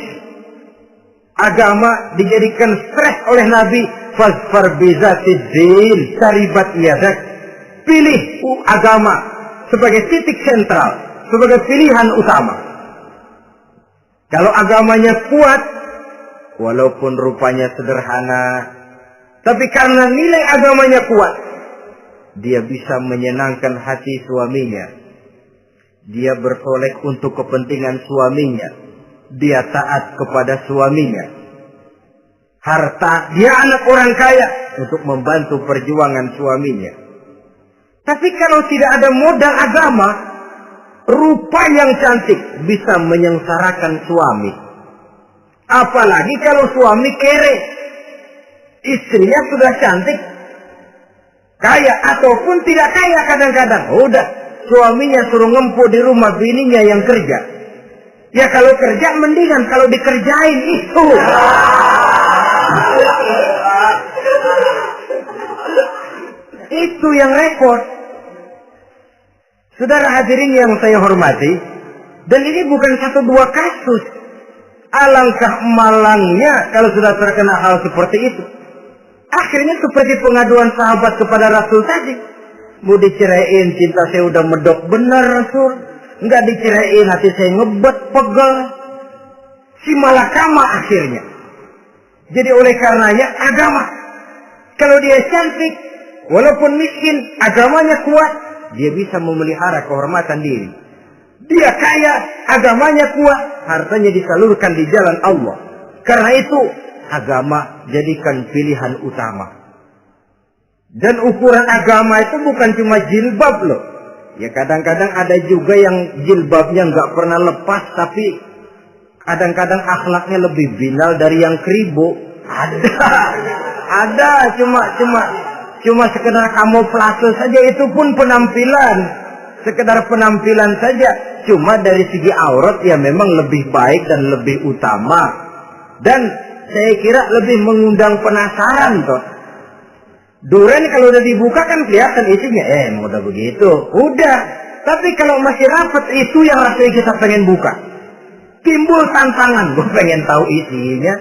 agama dijadikan stres oleh Nabi. Fasfar bizatid din, taribat yadak. pilih agama sebagai titik sentral, sebagai pilihan utama. Kalau agamanya kuat, walaupun rupanya sederhana, tapi karena nilai agamanya kuat, dia bisa menyenangkan hati suaminya. Dia bersolek untuk kepentingan suaminya. Dia taat kepada suaminya. Harta, dia anak orang kaya untuk membantu perjuangan suaminya. Tapi kalau tidak ada modal agama, rupa yang cantik bisa menyengsarakan suami. Apalagi kalau suami kere. Istrinya sudah cantik, kaya ataupun tidak kaya kadang-kadang. Udah, suaminya suruh ngempuk di rumah bininya yang kerja. Ya kalau kerja mendingan kalau dikerjain itu. Itu yang repot. Saudara hadirin yang saya hormati, dan ini bukan satu dua kasus. Alangkah malangnya kalau sudah terkena hal seperti itu. Akhirnya seperti pengaduan sahabat kepada Rasul tadi. Mau diceraiin, cinta saya udah medok benar Rasul. Enggak diceraiin, hati saya ngebet, pegel. Si malakama akhirnya. Jadi oleh karenanya agama. Kalau dia cantik, walaupun miskin, agamanya kuat, dia bisa memelihara kehormatan diri. Dia kaya, agamanya kuat, hartanya disalurkan di jalan Allah. Karena itu, agama jadikan pilihan utama. Dan ukuran agama itu bukan cuma jilbab loh. Ya kadang-kadang ada juga yang jilbabnya nggak pernah lepas, tapi kadang-kadang akhlaknya lebih binal dari yang keribu. Ada cuma sekedar kamuflase saja, itu pun penampilan. Sekedar penampilan saja. Cuma dari segi aurat ya memang lebih baik dan lebih utama. Dan saya kira lebih mengundang penasaran toh. Duren kalau udah dibuka kan kelihatan isinya. Udah begitu. Udah. Tapi kalau masih rapat, itu yang rasanya kita pengen buka. Timbul tantangan. Gue pengen tahu isinya.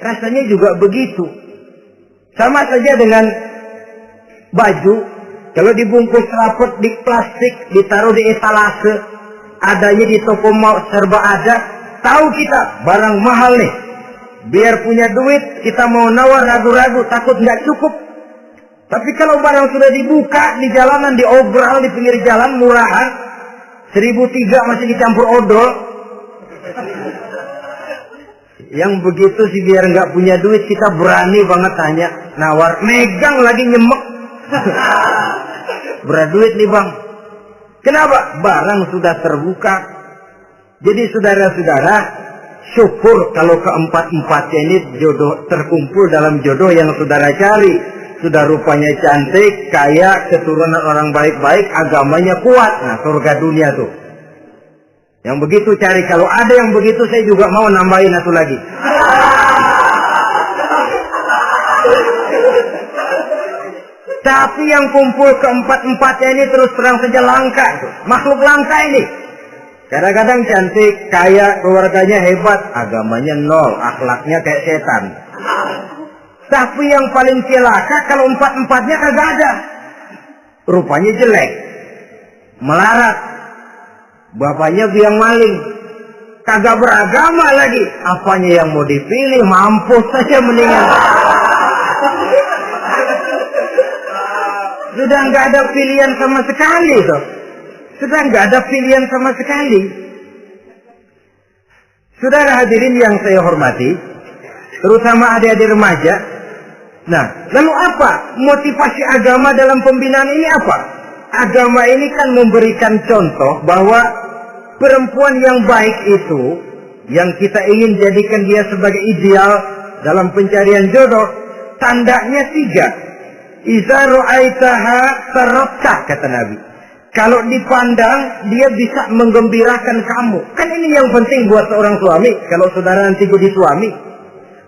Rasanya juga begitu. Sama saja dengan baju. Kalau dibungkus rapat di plastik, ditaruh di etalase, adanya di toko mau serba ada. Tahu kita barang mahal nih. Biar punya duit, kita mau nawar ragu-ragu, takut nggak cukup. Tapi kalau barang sudah dibuka di jalanan, diobral di pinggir jalan murahan, 1.003 masih dicampur odol. Yang begitu sih biar nggak punya duit, kita berani banget tanya, nawar, megang lagi nyemek. Berat duit nih bang. Kenapa? Barang sudah terbuka. Jadi saudara-saudara, syukur kalau keempat-empatnya ini jodoh terkumpul dalam jodoh yang saudara cari. Sudah rupanya cantik, kaya, keturunan orang baik-baik, agamanya kuat. Nah, surga dunia tuh. Yang begitu cari. Kalau ada yang begitu, saya juga mau nambahin satu lagi. Tapi yang kumpul keempat-empatnya ini terus terang saja langka. Makhluk langka ini. Kadang-kadang cantik, kaya, keluarganya hebat, agamanya nol, akhlaknya kayak setan. Tapi yang paling celaka kalau empat-empatnya kagak ada. Rupanya jelek, melarat, bapaknya biang maling, kagak beragama lagi. Apanya yang mau dipilih, mampus saja mendingan. Sudah nggak ada pilihan sama sekali toh. Sudah nggak ada pilihan sama sekali. Saudara hadirin yang saya hormati, terutama adik-adik remaja. Nah, lalu apa motivasi agama dalam pembinaan ini apa? Agama ini kan memberikan contoh bahwa perempuan yang baik itu, yang kita ingin jadikan dia sebagai ideal dalam pencarian jodoh, tandanya 3. Iza ra'aitaha sarrafta, kata Nabi. Kalau dipandang, dia bisa menggembirakan kamu. Kan ini yang penting buat seorang suami. Kalau saudara nanti jadi suami,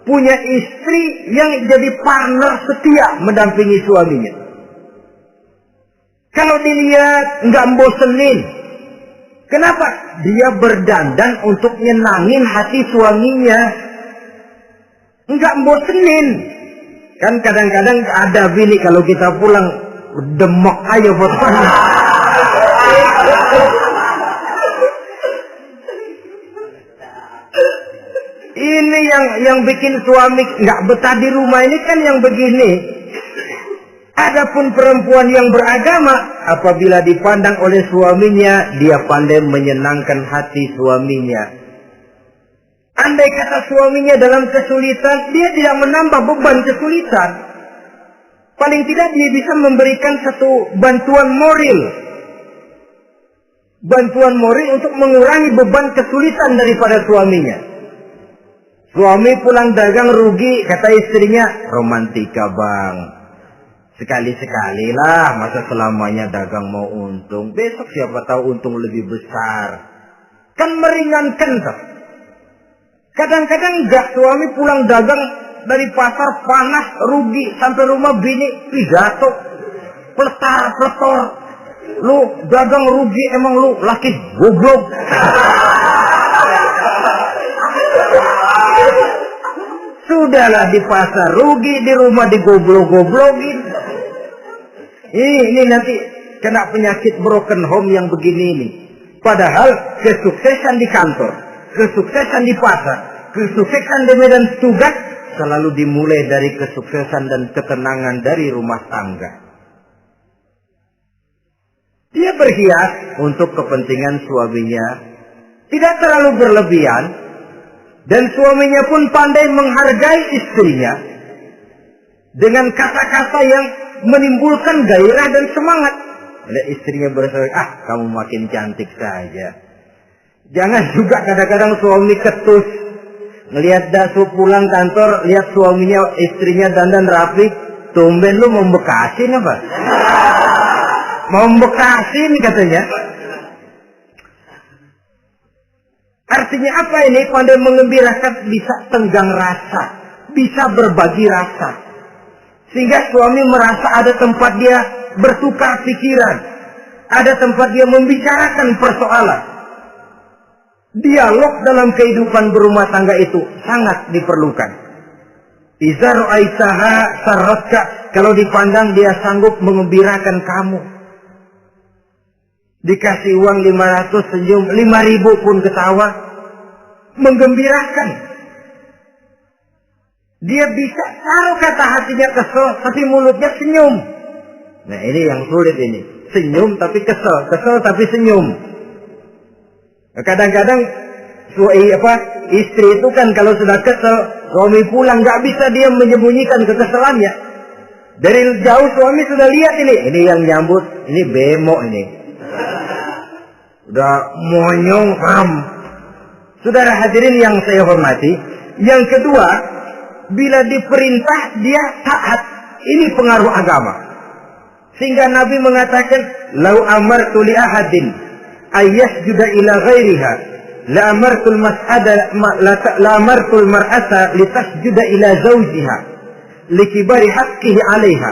punya istri yang jadi partner setia mendampingi suaminya. Kalau dilihat nggak bosenin. Kenapa? Dia berdandan untuk nyenangin hati suaminya. Nggak bosenin. Kan kadang-kadang ada bini kalau kita pulang demek aja fotonya. Ini yang bikin suami nggak betah di rumah ini kan yang begini. Adapun perempuan yang beragama, apabila dipandang oleh suaminya, dia pandai menyenangkan hati suaminya. Andai kata suaminya dalam kesulitan, dia tidak menambah beban kesulitan. Paling tidak dia bisa memberikan satu bantuan moral. Bantuan moral untuk mengurangi beban kesulitan daripada suaminya. Suami pulang dagang rugi, kata istrinya, romantika bang. Sekali-sekali lah, masa selamanya dagang mau untung. Besok siapa tahu untung lebih besar. Kan meringankan tak? Kadang-kadang enggak, suami pulang dagang dari pasar panas, rugi, sampai rumah bini pidato, pletar-pletor. Lu dagang rugi, emang lu laki goblok. Sudahlah di pasar rugi, di rumah digoblok-goblokin. Ini nanti kena penyakit broken home yang begini ini. Padahal kesuksesan di kantor, kesuksesan di pasar, kesuksesan di medan tugas selalu dimulai dari kesuksesan dan ketenangan dari rumah tangga. Dia berhias untuk kepentingan suaminya, tidak terlalu berlebihan, dan suaminya pun pandai menghargai istrinya dengan kata-kata yang menimbulkan gairah dan semangat. Ada istrinya berkata, kamu makin cantik saja. Jangan juga kadang-kadang suami ketus. Ngelihat dasu pulang kantor, lihat suaminya, istrinya dandan rapi. Tumben lu mau bekasin apa? Mau bekasin katanya. Artinya apa ini? Pandai mengembirakan, bisa tenggang rasa, bisa berbagi rasa. Sehingga suami merasa ada tempat dia bertukar pikiran. Ada tempat dia membicarakan persoalan. Dialog dalam kehidupan berumah tangga itu sangat diperlukan. Iza ra'aitaha sarratka, kalau dipandang dia sanggup mengembirakan kamu. Dikasih uang 500 senyum, 5.000 pun ketawa. Menggembirakan. Dia bisa taruh kata hatinya kesel, tapi mulutnya senyum. Nah ini yang sulit ini. Senyum tapi kesel, kesel tapi senyum. Kadang-kadang istri itu kan kalau sudah kesel, suami pulang nggak bisa dia menyembunyikan kekesalannya. Dari jauh suami sudah lihat ini yang nyambut, ini bemo ini. Udah monyong, Saudara hadirin yang saya hormati, yang kedua, bila diperintah dia taat. Ini pengaruh agama. Sehingga Nabi mengatakan, "Lau amartu li ahadin ayyasjuda ila ghairiha, la amartul mar'ata litasjuda ila zawjiha likibari haqqihi 'alaiha."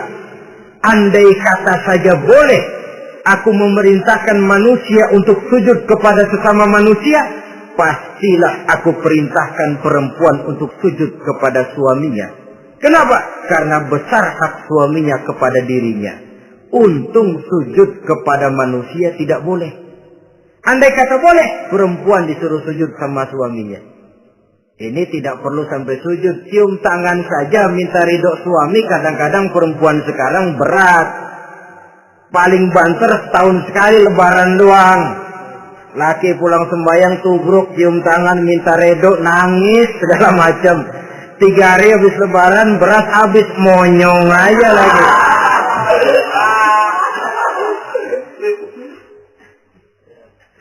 Andai kata saja boleh aku memerintahkan manusia untuk sujud kepada sesama manusia, pastilah aku perintahkan perempuan untuk sujud kepada suaminya. Kenapa? Karena besar hak suaminya kepada dirinya. Untung sujud kepada manusia tidak boleh. Andai kata boleh, perempuan disuruh sujud sama suaminya. Ini tidak perlu sampai sujud, cium tangan saja minta ridho suami. Kadang-kadang perempuan sekarang berat. Paling banter setahun sekali lebaran doang. Laki pulang sembahyang tubruk, cium tangan, minta redo, nangis, segala macam. 3 hari habis lebaran, beras habis, monyong aja lagi.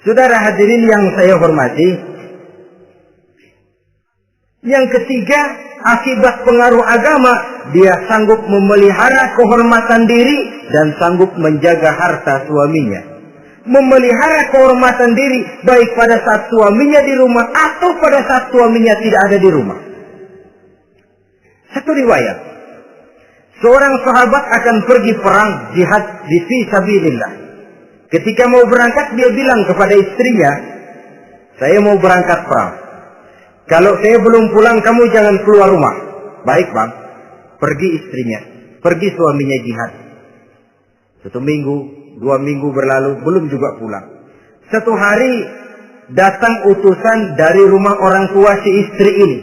Saudara hadirin yang saya hormati, yang ketiga, akibat pengaruh agama, dia sanggup memelihara kehormatan diri dan sanggup menjaga harta suaminya. Memelihara kehormatan diri baik pada saat suaminya di rumah atau pada saat suaminya tidak ada di rumah. Satu riwayat, seorang sahabat akan pergi perang jihad di fi sabilillah. Ketika mau berangkat dia bilang kepada istrinya, saya mau berangkat perang. Kalau saya belum pulang kamu jangan keluar rumah. Baik bang. Pergi istrinya, pergi suaminya jihad. 1 minggu, 2 minggu berlalu, belum juga pulang. Satu hari datang utusan dari rumah orang tua si istri ini.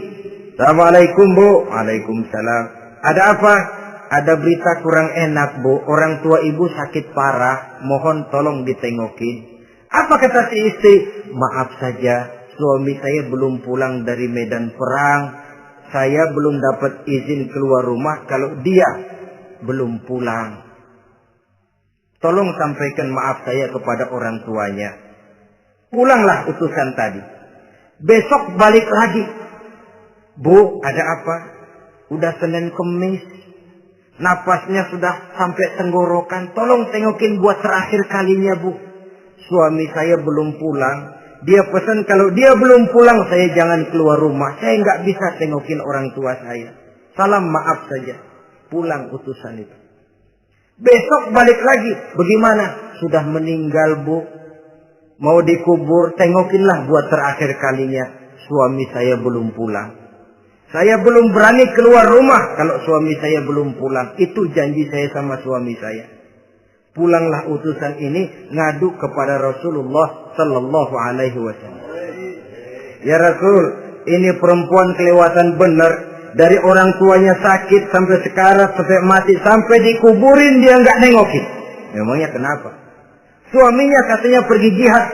Assalamualaikum Bu. Waalaikumsalam. Ada apa? Ada berita kurang enak Bu. Orang tua ibu sakit parah. Mohon tolong ditengokin. Apa kata si istri? Maaf saja, suami saya belum pulang dari medan perang. Saya belum dapat izin keluar rumah kalau dia belum pulang. Tolong sampaikan maaf saya kepada orang tuanya. Pulanglah utusan tadi. Besok balik lagi. Bu, ada apa? Udah Senin Kemis. Napasnya sudah sampai tenggorokan. Tolong tengokin buat terakhir kalinya Bu. Suami saya belum pulang. Dia pesan kalau dia belum pulang saya jangan keluar rumah. Saya nggak bisa tengokin orang tua saya. Salam maaf saja. Pulang utusan itu. Besok balik lagi. Bagaimana? Sudah meninggal Bu. Mau dikubur. Tengokinlah buat terakhir kalinya. Suami saya belum pulang. Saya belum berani keluar rumah kalau suami saya belum pulang. Itu janji saya sama suami saya. Pulanglah utusan ini ngadu kepada Rasulullah Sallallahu Alaihi Wasallam. Ya Rasul, ini perempuan kelewatan benar. Dari orang tuanya sakit sampai sekarat, sampai mati, sampai dikuburin dia nggak nengokin. Memangnya kenapa? Suaminya katanya pergi jihad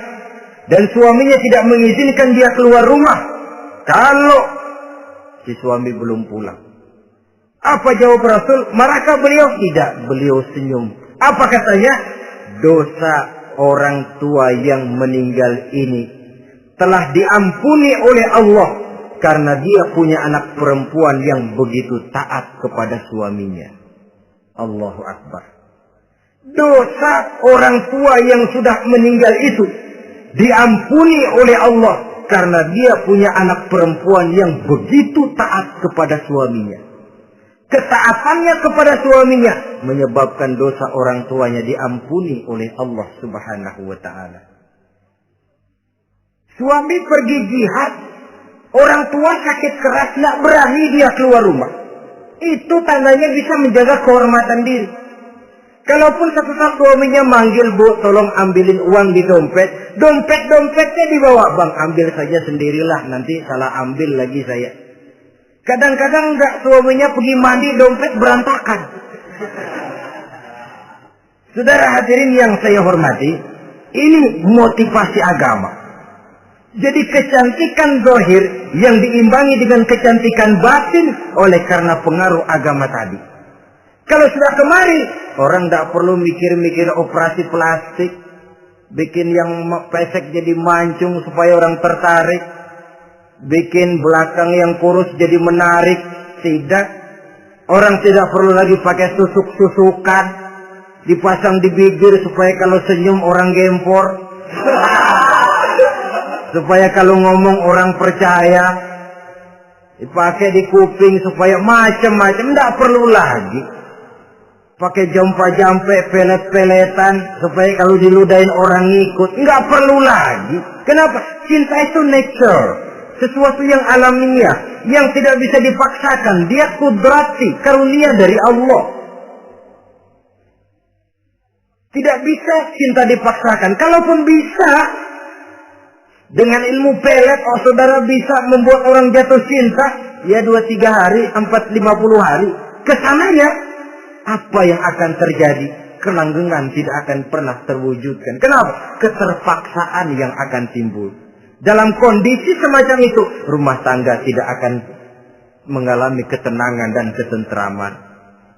dan suaminya tidak mengizinkan dia keluar rumah kalau si suami belum pulang. Apa jawab Rasul? Marahkah beliau? Tidak, beliau senyum. Apa katanya? Dosa orang tua yang meninggal ini telah diampuni oleh Allah karena dia punya anak perempuan yang begitu taat kepada suaminya. Allahu Akbar. Dosa orang tua yang sudah meninggal itu diampuni oleh Allah karena dia punya anak perempuan yang begitu taat kepada suaminya. Ketaatannya kepada suaminya menyebabkan dosa orang tuanya diampuni oleh Allah Subhanahu wa taala. Suami pergi jihad, orang tua sakit keras, tidak berani dia keluar rumah. Itu tandanya bisa menjaga kehormatan diri. Kalaupun satu saat suaminya manggil, Bu, tolong ambilin uang di dompet. Dompetnya dibawa, Bang, ambil saja sendirilah, nanti salah ambil lagi saya. Kadang-kadang enggak, suaminya pergi mandi, dompet berantakan. Saudara hadirin yang saya hormati, ini motivasi agama. Jadi kecantikan zahir yang diimbangi dengan kecantikan batin oleh karena pengaruh agama tadi. Kalau sudah kemari, orang tidak perlu mikir-mikir operasi plastik, bikin yang pesek jadi mancung supaya orang tertarik, bikin belakang yang kurus jadi menarik. Tidak. Orang tidak perlu lagi pakai susuk-susukan, dipasang di bibir supaya kalau senyum orang gempor, supaya kalau ngomong orang percaya, dipakai di kuping supaya macam-macam. Tidak perlu lagi pakai jampa-jampe, pelet-peletan supaya kalau diludahin orang ngikut. Nggak perlu lagi. Kenapa? Cinta itu nature, sesuatu yang alamiah, yang tidak bisa dipaksakan. Dia kudrati, karunia dari Allah. Tidak bisa cinta dipaksakan. Kalaupun bisa, dengan ilmu pelet, saudara bisa membuat orang jatuh cinta, ya 2-3 hari, 4-50 hari. Kesananya, apa yang akan terjadi? Kelanggengan tidak akan pernah terwujudkan. Kenapa? Keterpaksaan yang akan timbul. Dalam kondisi semacam itu, rumah tangga tidak akan mengalami ketenangan dan ketentraman.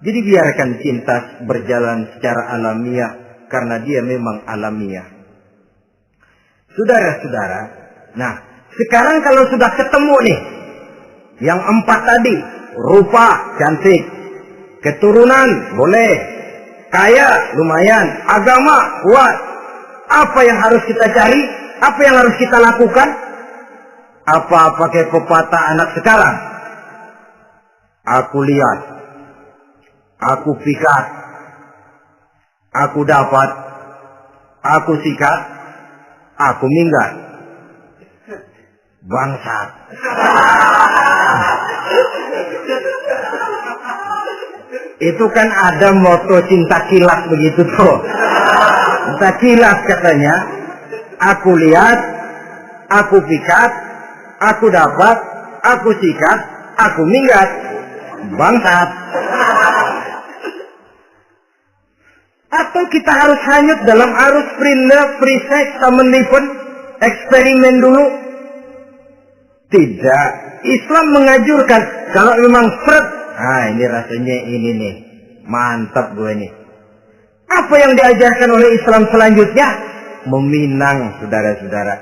Jadi biarkan cinta berjalan secara alamiah, karena dia memang alamiah. Saudara-saudara, nah sekarang kalau sudah ketemu nih, yang 4 tadi, rupa cantik, keturunan boleh, kaya lumayan, agama kuat. Apa yang harus kita cari? Apa yang harus kita lakukan? Apa pakai pepatah anak sekarang? Aku lihat, aku pikat, aku dapat, aku sikat, aku minggat. Bangsat. Itu kan ada moto cinta kilat begitu tuh. Cinta kilat katanya. Aku lihat, aku pikat, aku dapat, aku sikat, aku minggat. Bangsat. Atau kita harus hanyut dalam arus free love, free sex, sama liven, eksperimen dulu? Tidak. Islam mengajurkan kalau memang seret, ini rasanya ini nih, mantap gue nih. Apa yang diajarkan oleh Islam selanjutnya? Meminang, saudara-saudara.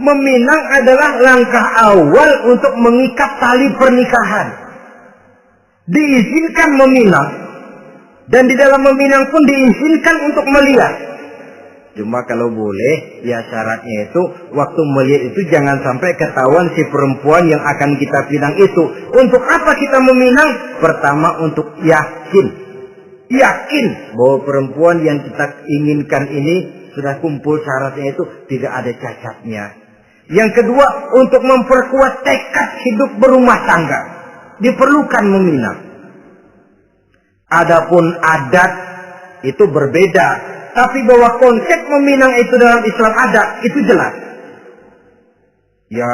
Meminang adalah langkah awal untuk mengikat tali pernikahan. Diizinkan meminang. Dan di dalam meminang pun diizinkan untuk melihat. Cuma kalau boleh, ya syaratnya itu, waktu melihat itu jangan sampai ketahuan si perempuan yang akan kita pinang itu. Untuk apa kita meminang? Pertama, untuk yakin. Yakin bahwa perempuan yang kita inginkan ini sudah kumpul syaratnya itu, tidak ada cacatnya. Yang kedua, untuk memperkuat tekad hidup berumah tangga. Diperlukan meminang. Adapun adat itu berbeda. Tapi bahwa konsep meminang itu dalam Islam ada, itu jelas. Ya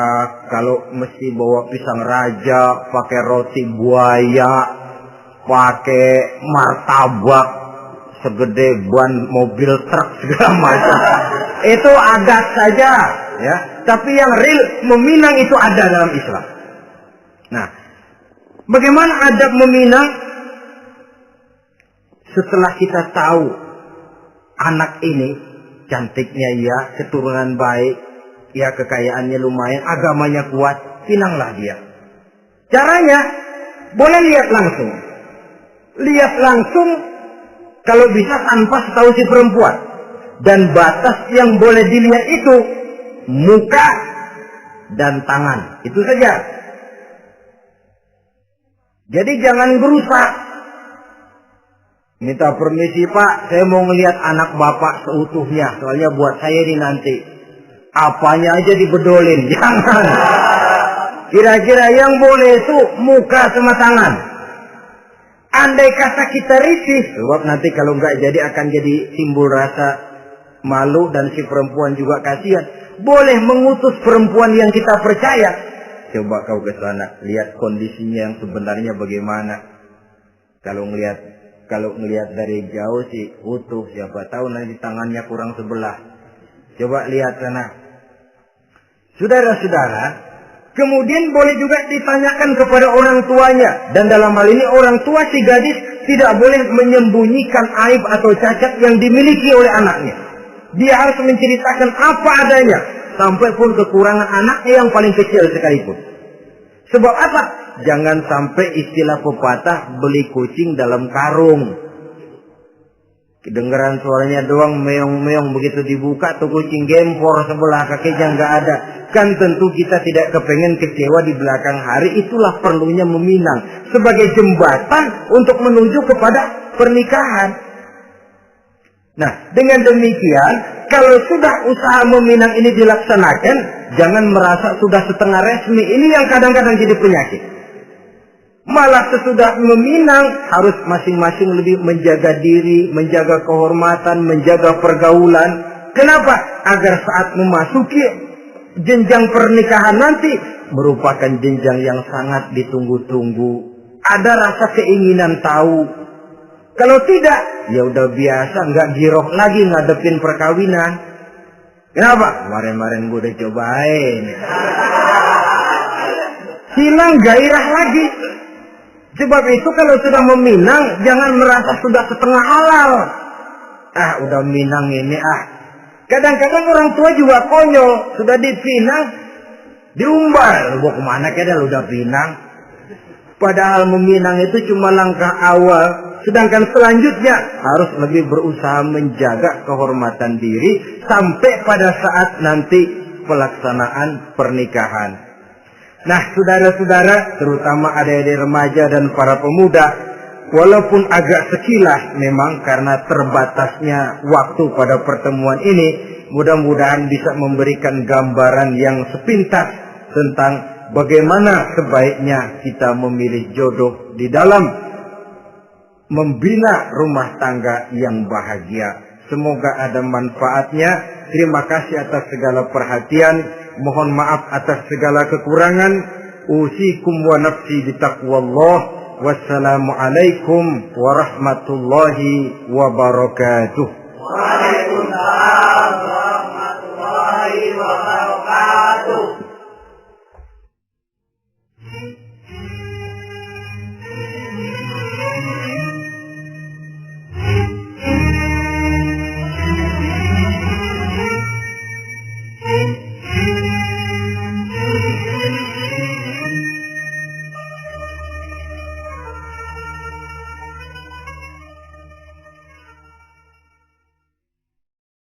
kalau mesti bawa pisang raja, pakai roti buaya, pakai martabak segede ban mobil truk segala macam. Itu adat saja, ya. Tapi yang real meminang itu ada dalam Islam. Nah, bagaimana adab meminang? Setelah kita tahu anak ini cantiknya ya, keturunan baik, ya kekayaannya lumayan, agamanya kuat, pinanglah dia. Caranya boleh lihat langsung. Lihat langsung kalau bisa tanpa setahu si perempuan. Dan batas yang boleh dilihat itu muka dan tangan. Itu saja. Jadi jangan berusaha. Minta permisi Pak, saya mau ngelihat anak Bapak seutuhnya. Soalnya buat saya ini nanti. Apanya aja dibedolin. Jangan. Kira-kira yang boleh itu muka sama tangan. Andai kata kita risih. Sebab nanti kalau nggak jadi akan jadi timbul rasa malu. Dan si perempuan juga kasihan. Boleh mengutus perempuan yang kita percaya. Coba kau ke sana. Lihat kondisinya yang sebenarnya bagaimana. Kalau ngelihat dari jauh sih utuh, siapa tahu nanti tangannya kurang sebelah. Coba lihat sana. Saudara-saudara, kemudian boleh juga ditanyakan kepada orang tuanya. Dan dalam hal ini orang tua si gadis tidak boleh menyembunyikan aib atau cacat yang dimiliki oleh anaknya. Dia harus menceritakan apa adanya. Sampai pun kekurangan anaknya yang paling kecil sekalipun. Sebab apa? Jangan sampai istilah pepatah beli kucing dalam karung. Kedengeran suaranya doang meong-meong, begitu dibuka tuh kucing gempor sebelah kakinya nggak ada. Kan tentu kita tidak kepengen kecewa di belakang hari. Itulah perlunya meminang sebagai jembatan untuk menuju kepada pernikahan. Nah, dengan demikian, kalau sudah usaha meminang ini dilaksanakan, jangan merasa sudah setengah resmi. Ini yang kadang-kadang jadi penyakit. Malah sesudah meminang, harus masing-masing lebih menjaga diri, menjaga kehormatan, menjaga pergaulan. Kenapa? Agar saat memasuki jenjang pernikahan nanti, merupakan jenjang yang sangat ditunggu-tunggu. Ada rasa keinginan tahu. Kalau tidak, ya udah biasa, nggak giroh lagi ngadepin perkawinan. Kenapa? Kemarin-kemarin gue udah cobain. Hilang gairah lagi. Sebab itu kalau sudah meminang, jangan merasa sudah setengah halal. Udah minang ini Kadang-kadang orang tua juga konyol. Sudah dipinang, diumbar. Gua kemana kayaknya udah pinang. Padahal meminang itu cuma langkah awal. Sedangkan selanjutnya harus lebih berusaha menjaga kehormatan diri sampai pada saat nanti pelaksanaan pernikahan. Nah, saudara-saudara, terutama adik-adik remaja dan para pemuda, walaupun agak sekilas memang karena terbatasnya waktu pada pertemuan ini, mudah-mudahan bisa memberikan gambaran yang sepintas tentang bagaimana sebaiknya kita memilih jodoh di dalam membina rumah tangga yang bahagia. Semoga ada manfaatnya. Terima kasih atas segala perhatian. Mohon maaf atas segala kekurangan. Usikum wa nafsi bitaqwallah. Wassalamualaikum warahmatullahi wabarakatuh. Waalaikumsalam warahmatullahi wabarakatuh.